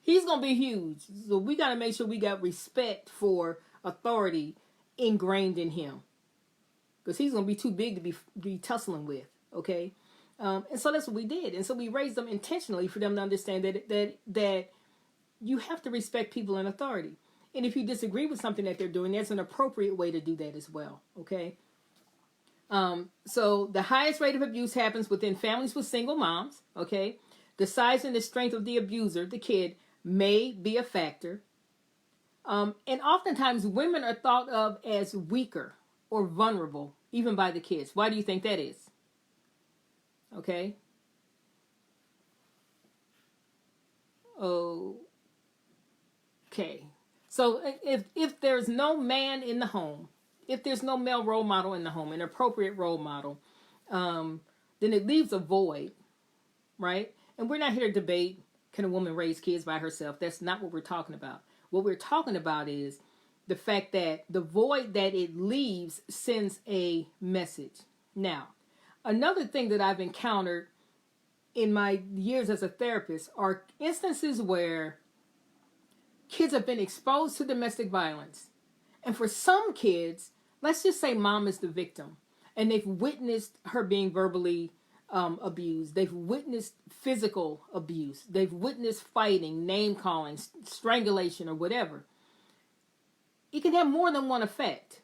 He's going to be huge. So we got to make sure we got respect for authority ingrained in him. Because he's going to be too big to be tussling with. Okay? And so that's what we did. And so we raised them intentionally for them to understand that you have to respect people in authority. And if you disagree with something that they're doing, there's an appropriate way to do that as well. Okay? So the highest rate of abuse happens within families with single moms. Okay? The size and the strength of the abuser, the kid, may be a factor. And oftentimes women are thought of as weaker or vulnerable, even by the kids. Why do you think that is? Okay. Okay. So if there's no man in the home, if there's no male role model in the home, an appropriate role model, then it leaves a void, right? And we're not here to debate, can a woman raise kids by herself? That's not what we're talking about. What we're talking about is the fact that the void that it leaves sends a message. Now, another thing that I've encountered in my years as a therapist are instances where kids have been exposed to domestic violence. And for some kids, let's just say mom is the victim, and they've witnessed her being verbally abused. They've witnessed physical abuse. They've witnessed fighting, name calling, strangulation, or whatever. It can have more than one effect.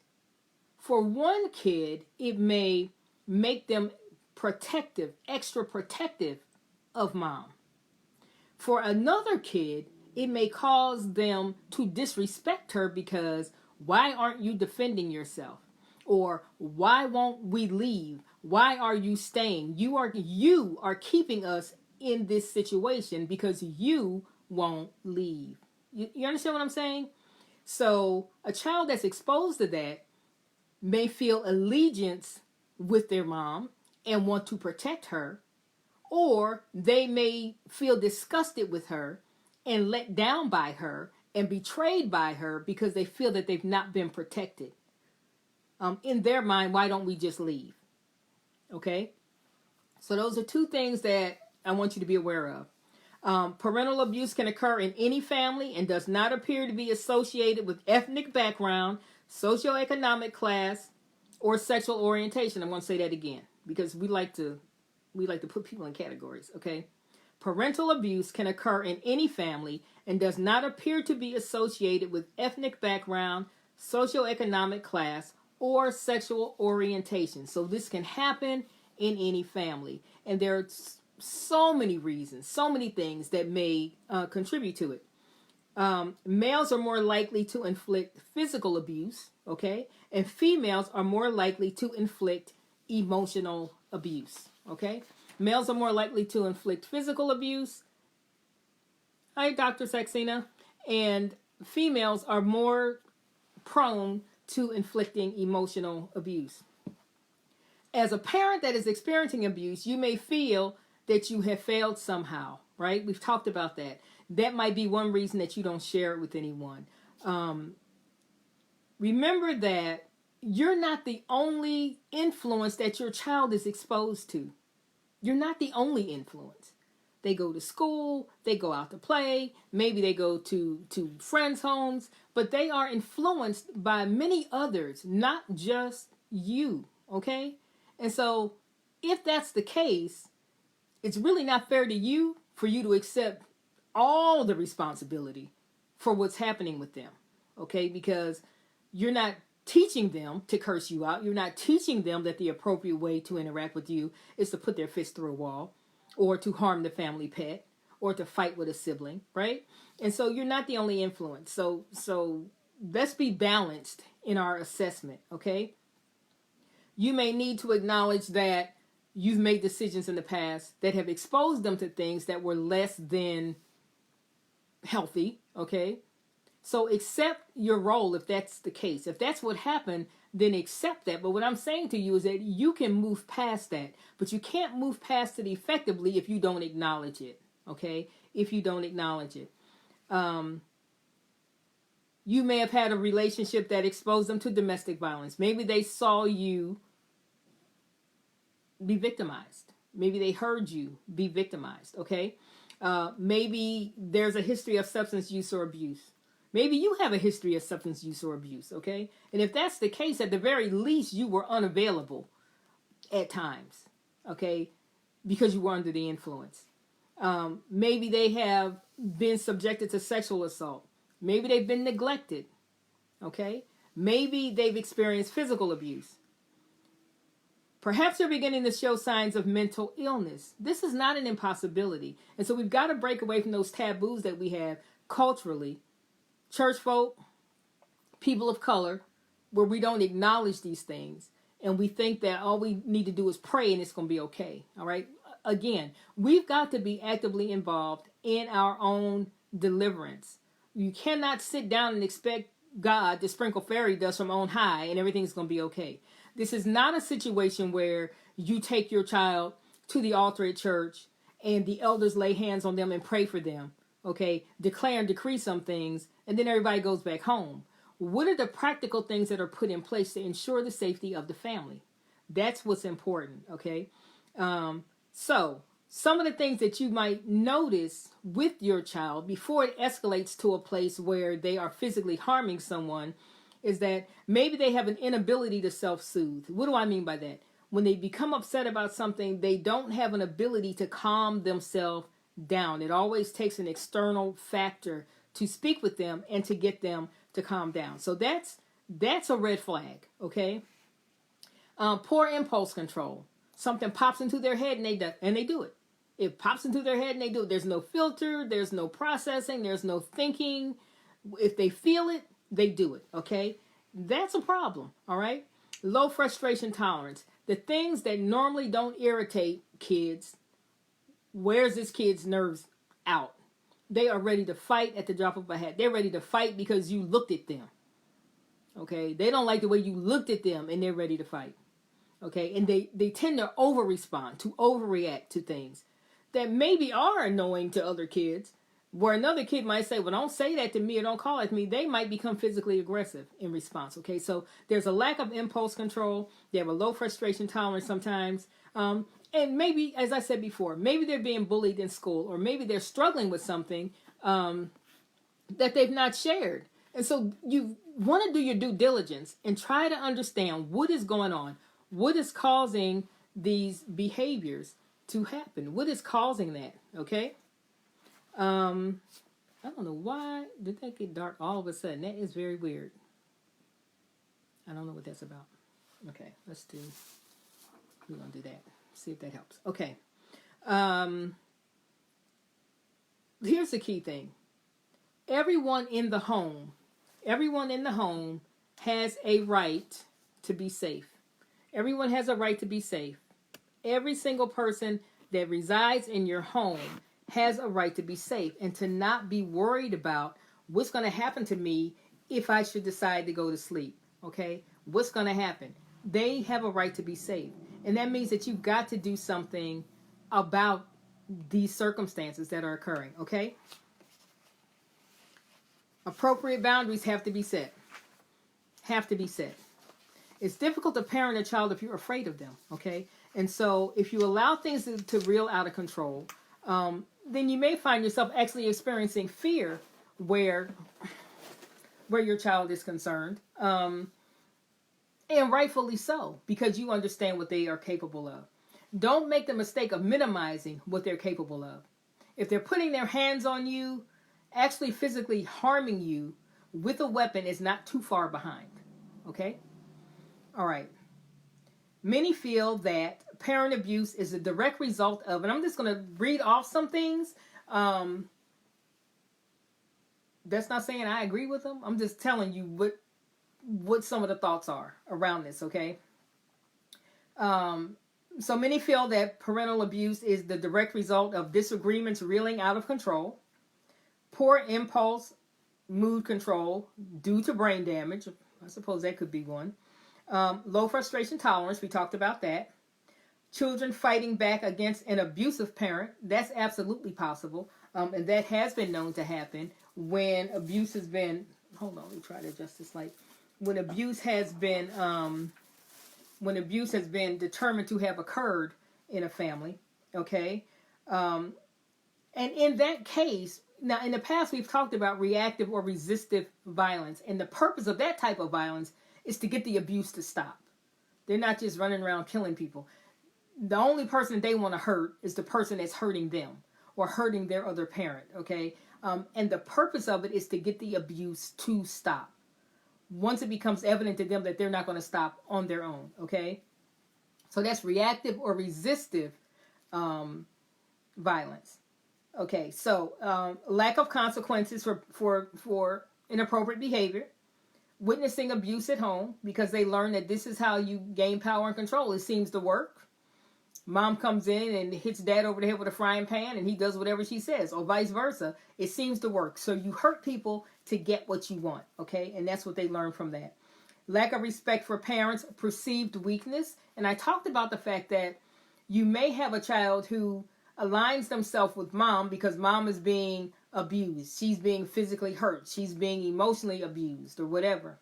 For one kid, it may make them protective, extra protective of mom. For another kid, it may cause them to disrespect her because why aren't you defending yourself? Or why won't we leave? Why are you staying? You are keeping us in this situation because you won't leave. You understand what I'm saying? So a child that's exposed to that may feel allegiance with their mom and want to protect her, or they may feel disgusted with her and let down by her and betrayed by her because they feel that they've not been protected. In their mind, why don't we just leave? Okay? So those are two things that I want you to be aware of. Parental abuse can occur in any family and does not appear to be associated with ethnic background, socioeconomic class, or sexual orientation. I'm going to say that again because we like to put people in categories, okay? Parental abuse can occur in any family and does not appear to be associated with ethnic background, socioeconomic class, or sexual orientation. So this can happen in any family. And there are so many reasons, so many things that may contribute to it. Males are more likely to inflict physical abuse, okay? And females are more likely to inflict emotional abuse, okay? Males are more likely to inflict physical abuse. Hi, Dr. Saxena. And females are more prone to inflicting emotional abuse. As a parent that is experiencing abuse, you may feel that you have failed somehow, right? We've talked about that. That might be one reason that you don't share it with anyone. Remember that you're not the only influence that your child is exposed to. You're not the only influence. They go to school, they go out to play, maybe they go to friends' homes, but they are influenced by many others, not just you, okay? And so if that's the case, it's really not fair to you for you to accept all the responsibility for what's happening with them, okay? Because you're not teaching them to curse you out. You're not teaching them that the appropriate way to interact with you is to put their fist through a wall or to harm the family pet or to fight with a sibling, right? And so you're not the only influence. So let's be balanced in our assessment, okay? You may need to acknowledge that you've made decisions in the past that have exposed them to things that were less than healthy, okay? So accept your role if that's the case. If that's what happened, then accept that. But what I'm saying to you is that you can move past that. But you can't move past it effectively if you don't acknowledge it, okay? If you don't acknowledge it. You may have had a relationship that exposed them to domestic violence. Maybe they saw you be victimized. Maybe they heard you be victimized, okay? Maybe there's a history of substance use or abuse. Maybe you have a history of substance use or abuse, okay? And if that's the case, at the very least, you were unavailable at times, okay? Because you were under the influence. Maybe they have been subjected to sexual assault. Maybe they've been neglected, okay? Maybe they've experienced physical abuse. Perhaps you're beginning to show signs of mental illness. This is not an impossibility. And so we've got to break away from those taboos that we have culturally. Church folk, people of color, where we don't acknowledge these things and we think that all we need to do is pray and it's going to be okay. All right. Again, we've got to be actively involved in our own deliverance. You cannot sit down and expect God to sprinkle fairy dust from on high and everything's going to be okay. This is not a situation where you take your child to the altar at church and the elders lay hands on them and pray for them. Okay, declare and decree some things, and then everybody goes back home. What are the practical things that are put in place to ensure the safety of the family? That's what's important, okay? So, some of the things that you might notice with your child before it escalates to a place where they are physically harming someone is that maybe they have an inability to self-soothe. What do I mean by that? When they become upset about something, they don't have an ability to calm themselves down. It always takes an external factor to speak with them and to get them to calm down. So that's a red flag, okay? Poor impulse control. Something pops into their head and they do it. It pops into their head and they do it. There's no filter, there's no processing, there's no thinking. If they feel it, they do it, okay? That's a problem, all right? Low frustration tolerance. The things that normally don't irritate kids, wears this kid's nerves out. They are ready to fight at the drop of a hat. They're ready to fight because you looked at them, okay? They don't like the way you looked at them and they're ready to fight, okay? And they tend to over-respond, to overreact to things that maybe are annoying to other kids, where another kid might say, well, don't say that to me or don't call it to me. They might become physically aggressive in response, okay? So there's a lack of impulse control. They have a low frustration tolerance sometimes. And maybe, as I said before, maybe they're being bullied in school, or maybe they're struggling with something that they've not shared. And so you want to do your due diligence and try to understand what is going on. What is causing these behaviors to happen? What is causing that, okay? I don't know why did that get dark all of a sudden. That is very weird. I don't know what that's about. Okay, we're going to do that. See if that helps. Okay. Here's the key thing. Everyone in the home has a right to be safe. Everyone has a right to be safe. Every single person that resides in your home has a right to be safe and to not be worried about what's going to happen to me if I should decide to go to sleep. Okay? What's going to happen? They have a right to be safe. And that means that you've got to do something about these circumstances that are occurring. Okay? Appropriate boundaries have to be set. Have to be set. It's difficult to parent a child if you're afraid of them. Okay? And so if you allow things to reel out of control, then you may find yourself actually experiencing fear where your child is concerned. And rightfully so, because you understand what they are capable of. Don't make the mistake of minimizing what they're capable of. If they're putting their hands on you, actually physically harming you with a weapon is not too far behind. Okay? All right. Many feel that parent abuse is a direct result of, and I'm just going to read off some things. That's not saying I agree with them. I'm just telling you what some of the thoughts are around this, okay? So many feel that parental abuse is the direct result of disagreements reeling out of control, poor impulse, mood control due to brain damage. I suppose that could be one. Low frustration tolerance, we talked about that. Children fighting back against an abusive parent, that's absolutely possible. And that has been known to happen when abuse has been, hold on, let me try to adjust this light. When abuse has been determined to have occurred in a family, okay? And in that case, now in the past we've talked about reactive or resistive violence, and the purpose of that type of violence is to get the abuse to stop. They're not just running around killing people. The only person they want to hurt is the person that's hurting them or hurting their other parent, okay? And the purpose of it is to get the abuse to stop. Once it becomes evident to them that they're not going to stop on their own, okay? So that's reactive or resistive violence. Okay, so lack of consequences for inappropriate behavior. Witnessing abuse at home because they learn that this is how you gain power and control. It seems to work. Mom comes in and hits dad over the head with a frying pan and he does whatever she says, or vice versa. It seems to work. So you hurt people to get what you want, okay? And that's what they learn from that. Lack of respect for parents, perceived weakness. And I talked about the fact that you may have a child who aligns themselves with mom because mom is being abused. She's being physically hurt. She's being emotionally abused or whatever.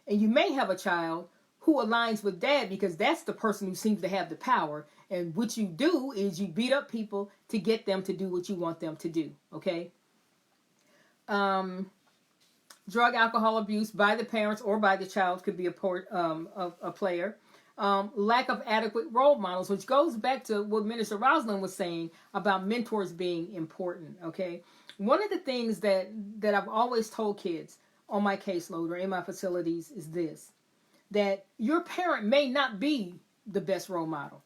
And you may have a child who aligns with dad because that's the person who seems to have the power. And what you do is you beat up people to get them to do what you want them to do. Okay? Drug, alcohol abuse by the parents or by the child could be a player. Lack of adequate role models, which goes back to what Minister Rosalind was saying about mentors being important. Okay? One of the things that I've always told kids on my caseload or in my facilities is this: that your parent may not be the best role model.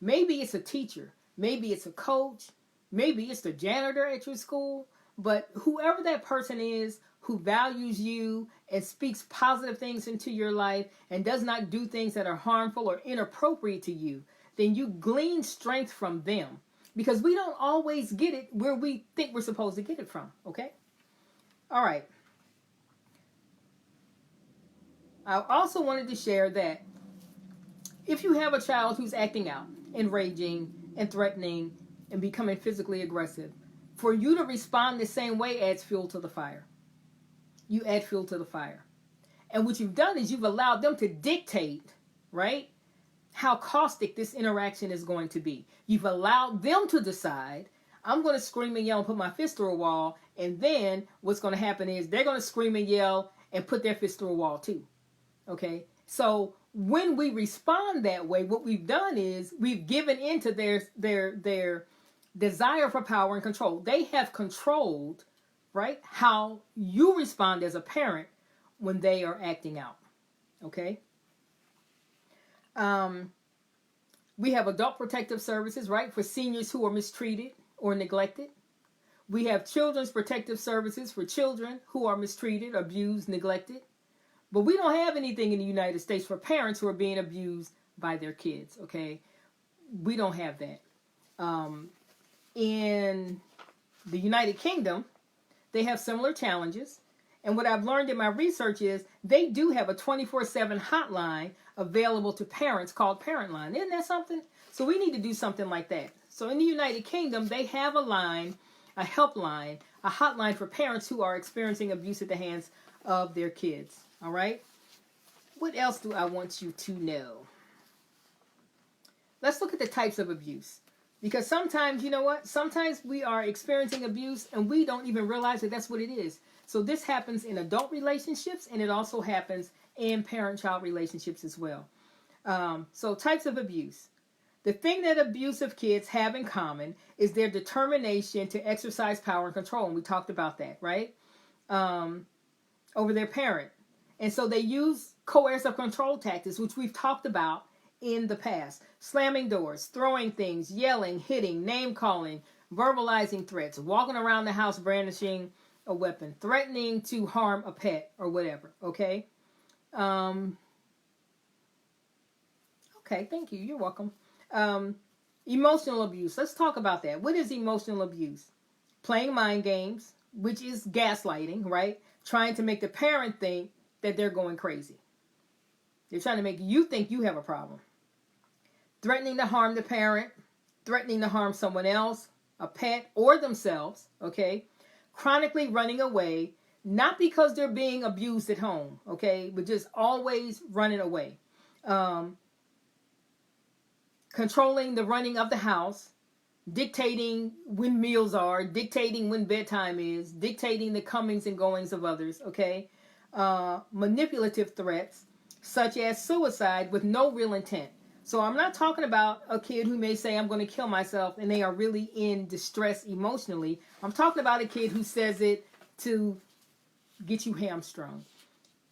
Maybe it's a teacher. maybe it's a coach, maybe it's the janitor at your school, but whoever that person is who values you and speaks positive things into your life and does not do things that are harmful or inappropriate to you, then you glean strength from them, because we don't always get it where we think we're supposed to get it from. Okay? All right. I also wanted to share that if you have a child who's acting out and raging and threatening and becoming physically aggressive, for you to respond the same way adds fuel to the fire. You add fuel to the fire. And what you've done is you've allowed them to dictate, right, how caustic this interaction is going to be. You've allowed them to decide, I'm going to scream and yell and put my fist through a wall, and then what's going to happen is they're going to scream and yell and put their fist through a wall too. Okay? So when we respond that way, what we've done is we've given into their desire for power and control. They have controlled, right, how you respond as a parent when they are acting out. Okay? We have adult protective services, right, for seniors who are mistreated or neglected. We have children's protective services for children who are mistreated, abused, neglected. But we don't have anything in the United States for parents who are being abused by their kids, okay? We don't have that. In the United Kingdom, they have similar challenges. And what I've learned in my research is they do have a 24/7 hotline available to parents called Parent Line. Isn't that something? So we need to do something like that. So in the United Kingdom, they have a line, a helpline, a hotline for parents who are experiencing abuse at the hands of their kids. All right? What else do I want you to know? Let's look at the types of abuse. Because sometimes, you know what? Sometimes we are experiencing abuse and we don't even realize that that's what it is. So this happens in adult relationships, and it also happens in parent-child relationships as well. So types of abuse. The thing that abusive kids have in common is their determination to exercise power and control. And we talked about that, right? Over their parent. And so they use coercive control tactics, which we've talked about in the past. Slamming doors, throwing things, yelling, hitting, name-calling, verbalizing threats, walking around the house brandishing a weapon, threatening to harm a pet or whatever, okay? Okay, thank you. You're welcome. Emotional abuse. Let's talk about that. What is emotional abuse? Playing mind games, which is gaslighting, right? Trying to make the parent think that they're going crazy. They're trying to make you think you have a problem. Threatening to harm the parent, threatening to harm someone else, a pet, or themselves, okay? Chronically running away, not because they're being abused at home, okay, but just always running away. Controlling the running of the house, dictating when meals are, dictating when bedtime is, dictating the comings and goings of others, okay? Manipulative threats, such as suicide with no real intent. So I'm not talking about a kid who may say, I'm going to kill myself, and they are really in distress emotionally. I'm talking about a kid who says it to get you hamstrung,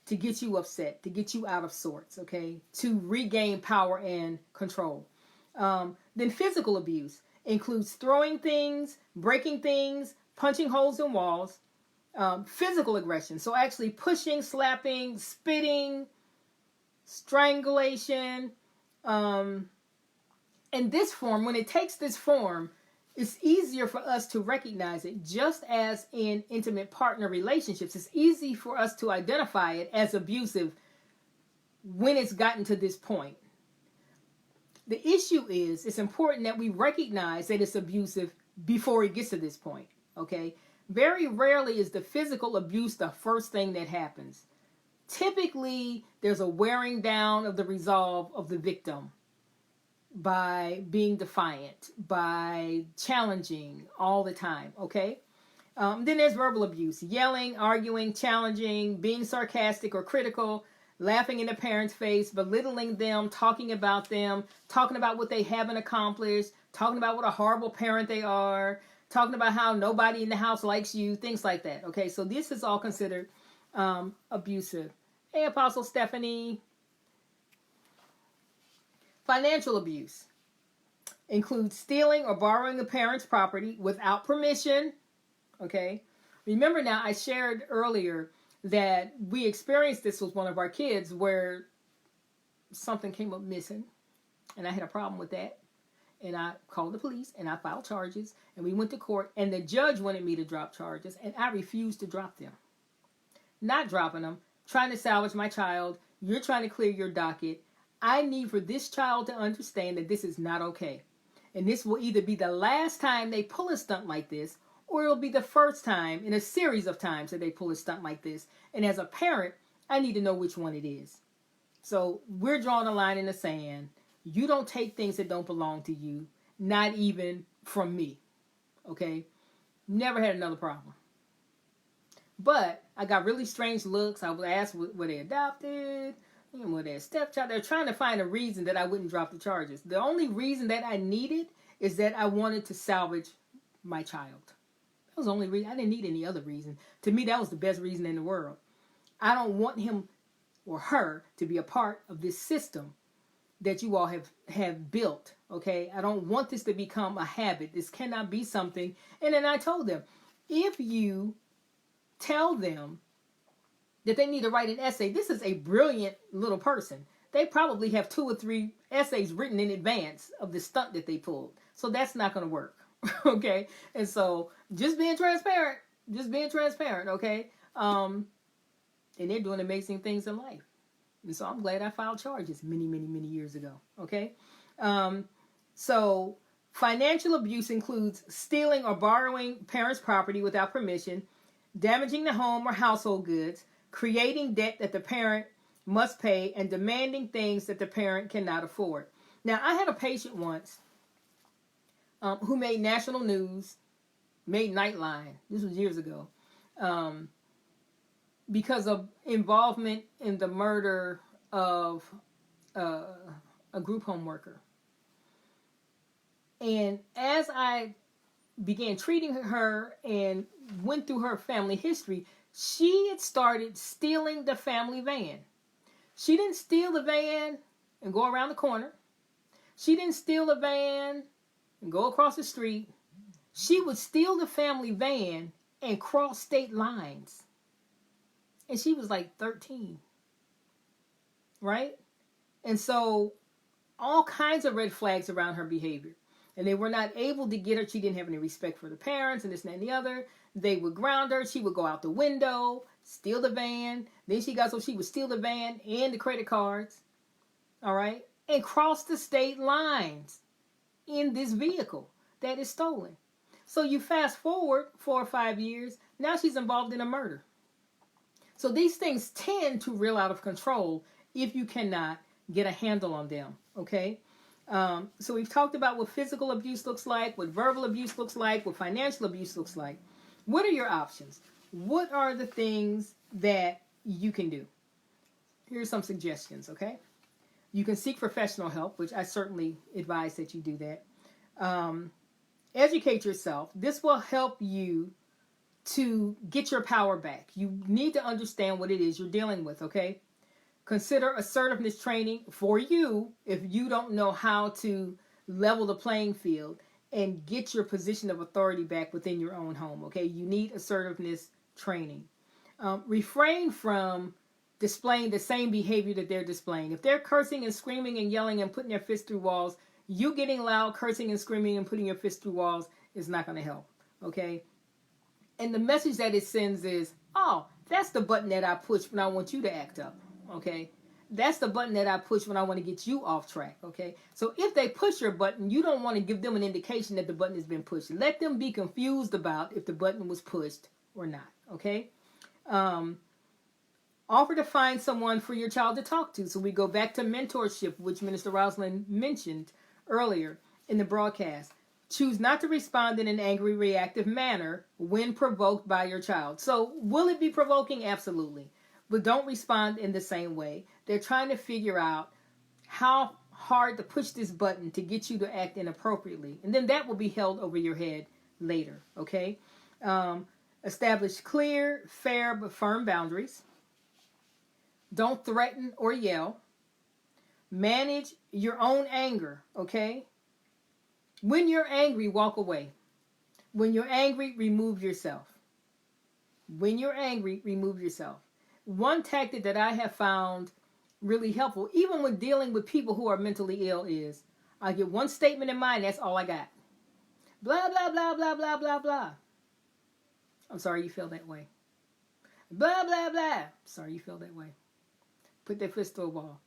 to get you upset, to get you out of sorts, okay? To regain power and control. Then physical abuse includes throwing things, breaking things, punching holes in walls. Physical aggression, so actually pushing, slapping, spitting, strangulation. And this form, when it takes this form, it's easier for us to recognize it, just as in intimate partner relationships. It's easy for us to identify it as abusive when it's gotten to this point. The issue is, it's important that we recognize that it's abusive before it gets to this point, okay? Very rarely is the physical abuse the first thing that happens. Typically, there's a wearing down of the resolve of the victim by being defiant, by challenging all the time, okay? Then there's verbal abuse, yelling, arguing, challenging, being sarcastic or critical, laughing in the parent's face, belittling them, talking about what they haven't accomplished, talking about what a horrible parent they are, talking about how nobody in the house likes you, things like that. Okay, so this is all considered abusive. Hey, Apostle Stephanie. Financial abuse. includes stealing or borrowing a parent's property without permission. Okay. Remember now, I shared earlier that we experienced this with one of our kids where something came up missing, and I had a problem with that. And I called the police and I filed charges, and we went to court, and the judge wanted me to drop charges, and I refused to drop them. Not dropping them, trying to salvage my child. You're trying to clear your docket. I need for this child to understand that this is not okay. And this will either be the last time they pull a stunt like this, or it'll be the first time in a series of times that they pull a stunt like this. And as a parent, I need to know which one it is. So we're drawing a line in the sand. You don't take things that don't belong to you, not even from me. Okay? Never had another problem. But I got really strange looks. I was asked, were they adopted? Were they a stepchild? They're trying to find a reason that I wouldn't drop the charges. The only reason that I needed is that I wanted to salvage my child. That was the only reason. I didn't need any other reason. To me, that was the best reason in the world. I don't want him or her to be a part of this system that you all have built. Okay? I don't want this to become a habit. This cannot be something. And then I told them, if you tell them that they need to write an essay. This is a brilliant little person. They probably have 2 or 3 essays written in advance of the stunt that they pulled. So that's not going to work. Okay? And so just being transparent. Okay? And they're doing amazing things in life. And so I'm glad I filed charges many, many, many years ago. Okay? So financial abuse includes stealing or borrowing parents' property without permission, damaging the home or household goods, creating debt that the parent must pay, and demanding things that the parent cannot afford. Now, I had a patient once who made national news, made Nightline. This was years ago. Because of involvement in the murder of a group home worker. And as I began treating her and went through her family history, she had started stealing the family van. She didn't steal the van and go around the corner. She didn't steal the van and go across the street. She would steal the family van and cross state lines. And she was like 13. Right? And so all kinds of red flags around her behavior. And they were not able to get her. She didn't have any respect for the parents and this and that and the other. They would ground her. She would go out the window, steal the van. Then she got so she would steal the van and the credit cards. All right? And cross the state lines in this vehicle that is stolen. So you fast forward 4 or 5 years. Now she's involved in a murder. So these things tend to reel out of control if you cannot get a handle on them. Okay? So we've talked about what physical abuse looks like, what verbal abuse looks like, what financial abuse looks like. What are your options? What are the things that you can do? Here's some suggestions, okay? You can seek professional help, which I certainly advise that you do that. Educate yourself. This will help you to get your power back. You need to understand what it is you're dealing with, okay? Consider assertiveness training for you if you don't know how to level the playing field and get your position of authority back within your own home, okay? You need assertiveness training. Refrain from displaying the same behavior that they're displaying. If they're cursing and screaming and yelling and putting their fists through walls, you getting loud, cursing and screaming and putting your fists through walls is not going to help, okay? And the message that it sends is, oh, that's the button that I push when I want you to act up, okay? That's the button that I push when I want to get you off track, okay? So if they push your button, you don't want to give them an indication that the button has been pushed. Let them be confused about if the button was pushed or not, okay? Offer to find someone for your child to talk to. So we go back to mentorship, which Minister Rosalind mentioned earlier in the broadcast. Choose not to respond in an angry, reactive manner when provoked by your child. So will it be provoking? Absolutely. But don't respond in the same way. They're trying to figure out how hard to push this button to get you to act inappropriately. And then that will be held over your head later, okay? Establish clear, fair, but firm boundaries. Don't threaten or yell. Manage your own anger, okay? When you're angry, walk away. When you're angry, remove yourself. When you're angry, remove yourself. One tactic that I have found really helpful, even when dealing with people who are mentally ill, is I get one statement in mind, that's all I got. Blah, blah, blah, blah, blah, blah, blah. I'm sorry you feel that way. Blah, blah, blah. Sorry you feel that way. Put that fist to a wall.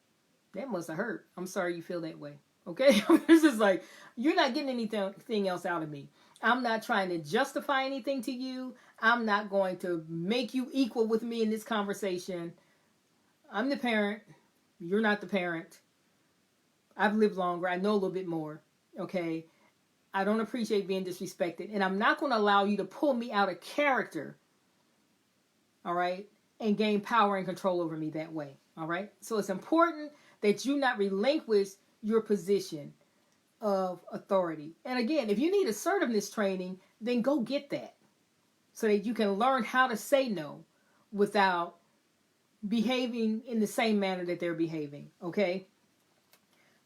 That must have hurt. I'm sorry you feel that way. Okay? This is like, you're not getting anything else out of me. I'm not trying to justify anything to you. I'm not going to make you equal with me in this conversation. I'm the parent. You're not the parent. I've lived longer. I know a little bit more. Okay? I don't appreciate being disrespected. And I'm not going to allow you to pull me out of character. All right? And gain power and control over me that way. All right? So it's important that you not relinquish your position of authority. And again, if you need assertiveness training, then go get that so that you can learn how to say no without behaving in the same manner that they're behaving. Okay?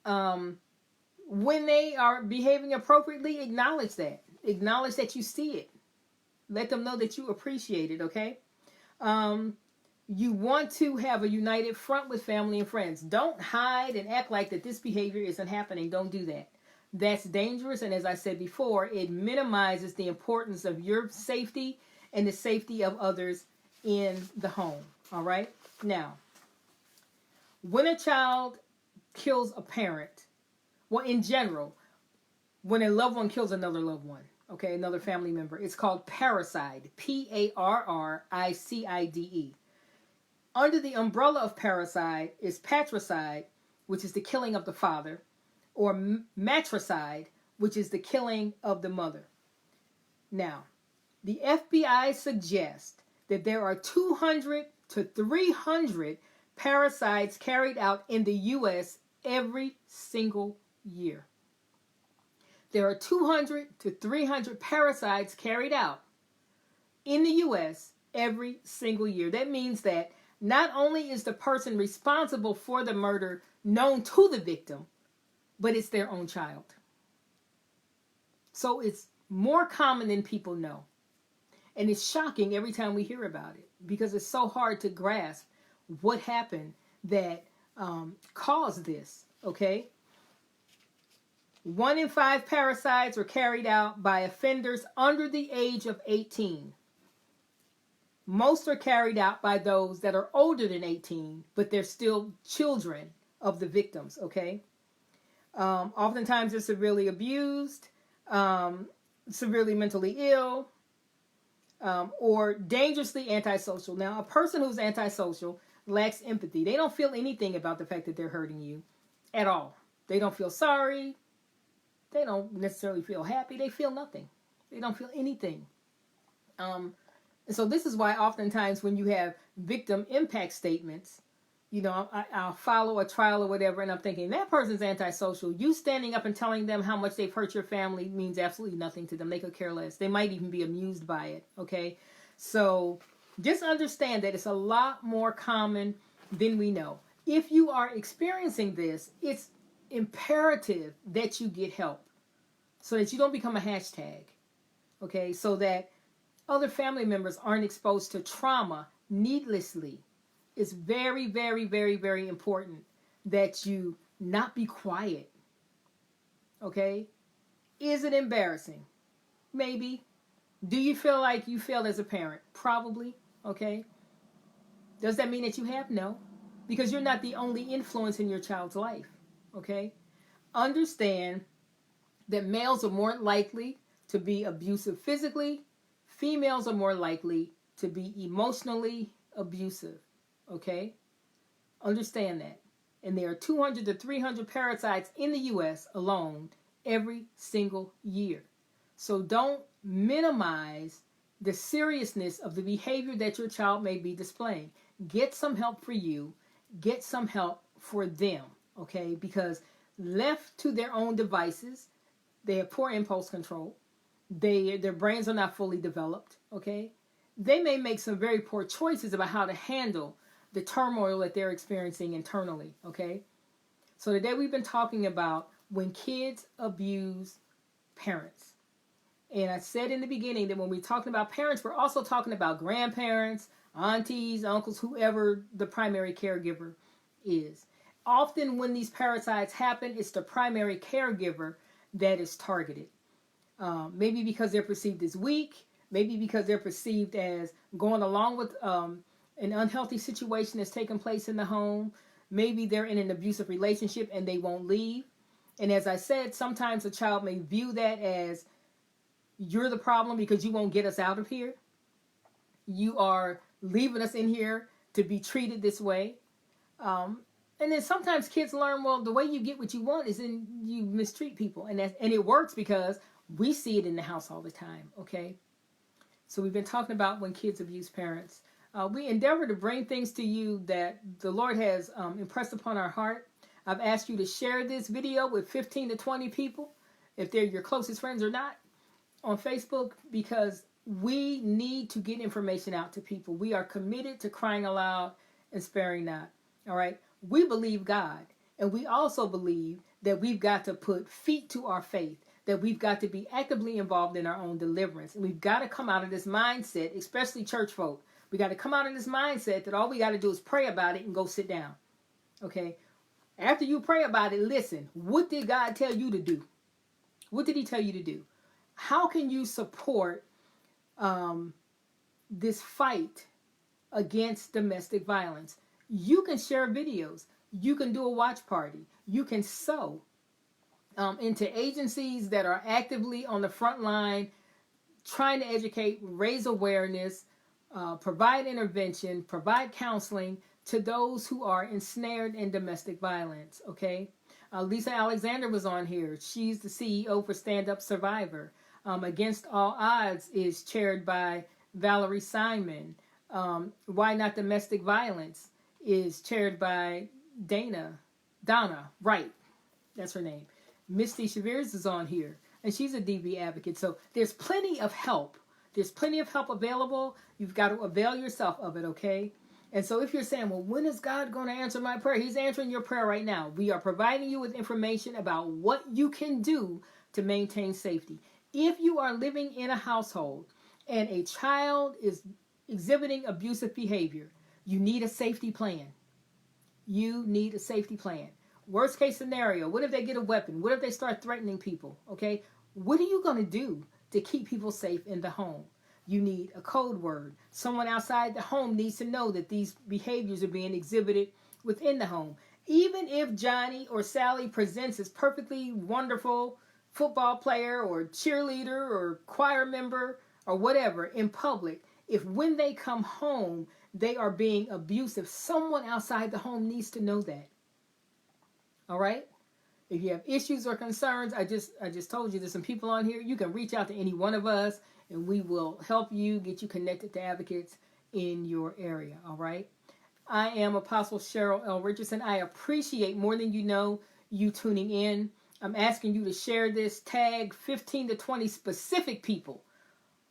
When they are behaving appropriately, acknowledge that. Acknowledge that you see it. Let them know that you appreciate it. Okay? You want to have a united front with family and friends. Don't hide and act like that this behavior isn't happening. Don't do that. That's dangerous, and as I said before, it minimizes the importance of your safety and the safety of others in the home. All right? Now, when a child kills a parent, well, in general, when a loved one kills another loved one, okay, another family member, it's called parricide. Parricide. Under the umbrella of parricide is patricide, which is the killing of the father, or matricide, which is the killing of the mother. Now, the FBI suggests that there are 200 to 300 parricides carried out in the U.S. every single year. There are 200 to 300 parricides carried out in the U.S. every single year. That means that not only is the person responsible for the murder known to the victim, but it's their own child. So it's more common than people know. And it's shocking every time we hear about it because it's so hard to grasp what happened that caused this, okay? 1 in 5 parricides are carried out by offenders under the age of 18. Most are carried out by those that are older than 18, but they're still children of the victims, okay? Oftentimes they're severely abused, severely mentally ill, or dangerously antisocial. Now, a person who's antisocial lacks empathy. They don't feel anything about the fact that they're hurting you at all. They don't feel sorry. They don't necessarily feel happy. They feel nothing. They don't feel anything. And so this is why oftentimes when you have victim impact statements, you know, I'll follow a trial or whatever, and I'm thinking, that person's antisocial. You standing up and telling them how much they've hurt your family means absolutely nothing to them. They could care less. They might even be amused by it, okay? So just understand that it's a lot more common than we know. If you are experiencing this, it's imperative that you get help so that you don't become a hashtag, okay? So that other family members aren't exposed to trauma needlessly. It's very, very, very, very important that you not be quiet. Okay? Is it embarrassing? Maybe. Do you feel like you failed as a parent? Probably. Okay? Does that mean that you have? No. Because you're not the only influence in your child's life. Okay? Understand that males are more likely to be abusive physically. Females are more likely to be emotionally abusive. Okay? Understand that. And there are 200 to 300 parricides in the U.S. alone every single year. So don't minimize the seriousness of the behavior that your child may be displaying. Get some help for you. Get some help for them. Okay? Because left to their own devices, they have poor impulse control. Their brains are not fully developed. Okay? They may make some very poor choices about how to handle the turmoil that they're experiencing internally, okay? So today we've been talking about when kids abuse parents. And I said in the beginning that when we're talking about parents, we're also talking about grandparents, aunties, uncles, whoever the primary caregiver is. Often when these parasites happen, it's the primary caregiver that is targeted. Maybe because they're perceived as weak, maybe because they're perceived as going along with an unhealthy situation that's taking place in the home. Maybe they're in an abusive relationship and they won't leave. And as I said, sometimes a child may view that as, you're the problem because you won't get us out of here. You are leaving us in here to be treated this way. And then sometimes kids learn, well, the way you get what you want is in you mistreat people. And it works because we see it in the house all the time, okay? So we've been talking about when kids abuse parents. We endeavor to bring things to you that the Lord has impressed upon our heart. I've asked you to share this video with 15 to 20 people, if they're your closest friends or not, on Facebook, because we need to get information out to people. We are committed to crying aloud and sparing not. All right. We believe God, and we also believe that we've got to put feet to our faith, that we've got to be actively involved in our own deliverance. And we've got to come out of this mindset, especially church folk. We got to come out of this mindset that all we got to do is pray about it and go sit down. Okay. After you pray about it, listen, what did God tell you to do? What did he tell you to do? How can you support this fight against domestic violence? You can share videos. You can do a watch party. You can sow into agencies that are actively on the front line, trying to educate, raise awareness, provide intervention, provide counseling to those who are ensnared in domestic violence, okay? Lisa Alexander was on here. She's the CEO for Stand Up Survivor. Against All Odds is chaired by Valerie Simon. Why Not Domestic Violence is chaired by Donna Wright. That's her name. Misty Shavers is on here, and she's a DV advocate. So there's plenty of help. There's plenty of help available. You've got to avail yourself of it, okay? And so if you're saying, well, when is God going to answer my prayer? He's answering your prayer right now. We are providing you with information about what you can do to maintain safety. If you are living in a household and a child is exhibiting abusive behavior, you need a safety plan. You need a safety plan. Worst case scenario, what if they get a weapon? What if they start threatening people? Okay, what are you going to do to keep people safe in the home? You need a code word. Someone outside the home needs to know that these behaviors are being exhibited within the home. Even if Johnny or Sally presents as perfectly wonderful football player or cheerleader or choir member or whatever in public, if when they come home they are being abusive, someone outside the home needs to know that. All right? If you have issues or concerns, I just told you there's some people on here. You can reach out to any one of us, and we will help you, get you connected to advocates in your area. All right? I am Apostle Cheryl L. Richardson. I appreciate more than you know you tuning in. I'm asking you to share this, tag 15 to 20 specific people,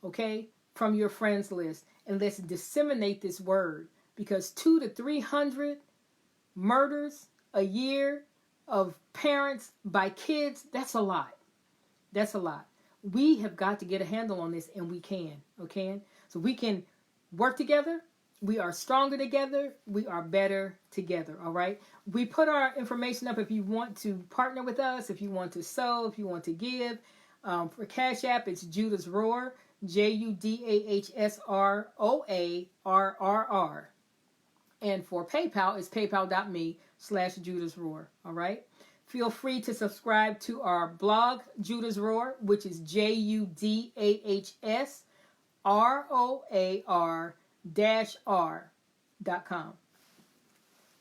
okay, from your friends list, and let's disseminate this word, because 200 to 300 murders a year of parents by kids, that's a lot. That's a lot. We have got to get a handle on this, and we can, okay? So we can work together. We are stronger together. We are better together, all right? We put our information up if you want to partner with us, if you want to sow, if you want to give. For Cash App, it's Judah's Roar, JUDAHSROARRR. And for PayPal, it's paypal.me/Judah's Roar, all right? Feel free to subscribe to our blog, Judah's Roar, which is JUDAHSROAR-R.com.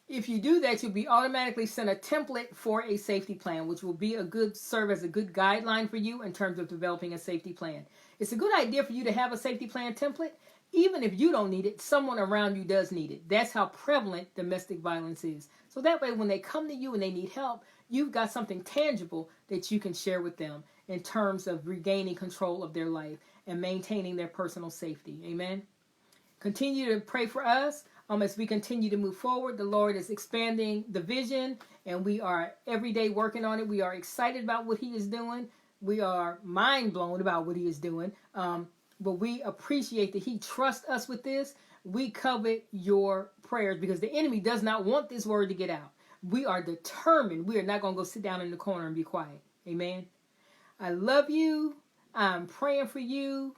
If you do that, you'll be automatically sent a template for a safety plan, which will be serve as a good guideline for you in terms of developing a safety plan. It's a good idea for you to have a safety plan template. Even if you don't need it, someone around you does need it. That's how prevalent domestic violence is. So that way, when they come to you and they need help, you've got something tangible that you can share with them in terms of regaining control of their life and maintaining their personal safety. Amen. Continue to pray for us as we continue to move forward. The Lord is expanding the vision, and we are every day working on it. We are excited about what he is doing. We are mind blown about what he is doing. But we appreciate that he trusts us with this. We covet your prayers because the enemy does not want this word to get out. We are determined. We are not going to go sit down in the corner and be quiet. Amen. I love you. I'm praying for you.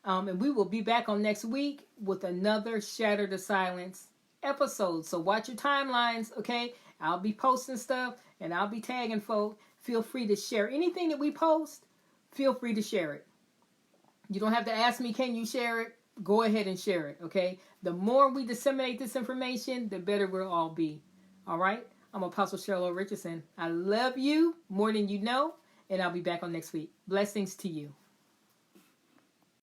And we will be back on next week with another Shatter the Silence episode. So watch your timelines, okay? I'll be posting stuff and I'll be tagging folk. Feel free to share anything that we post. Feel free to share it. You don't have to ask me, can you share it? Go ahead and share it, okay? The more we disseminate this information, the better we'll all be. All right? I'm Apostle Cheryl Richardson. I love you more than you know, and I'll be back on next week. Blessings to you.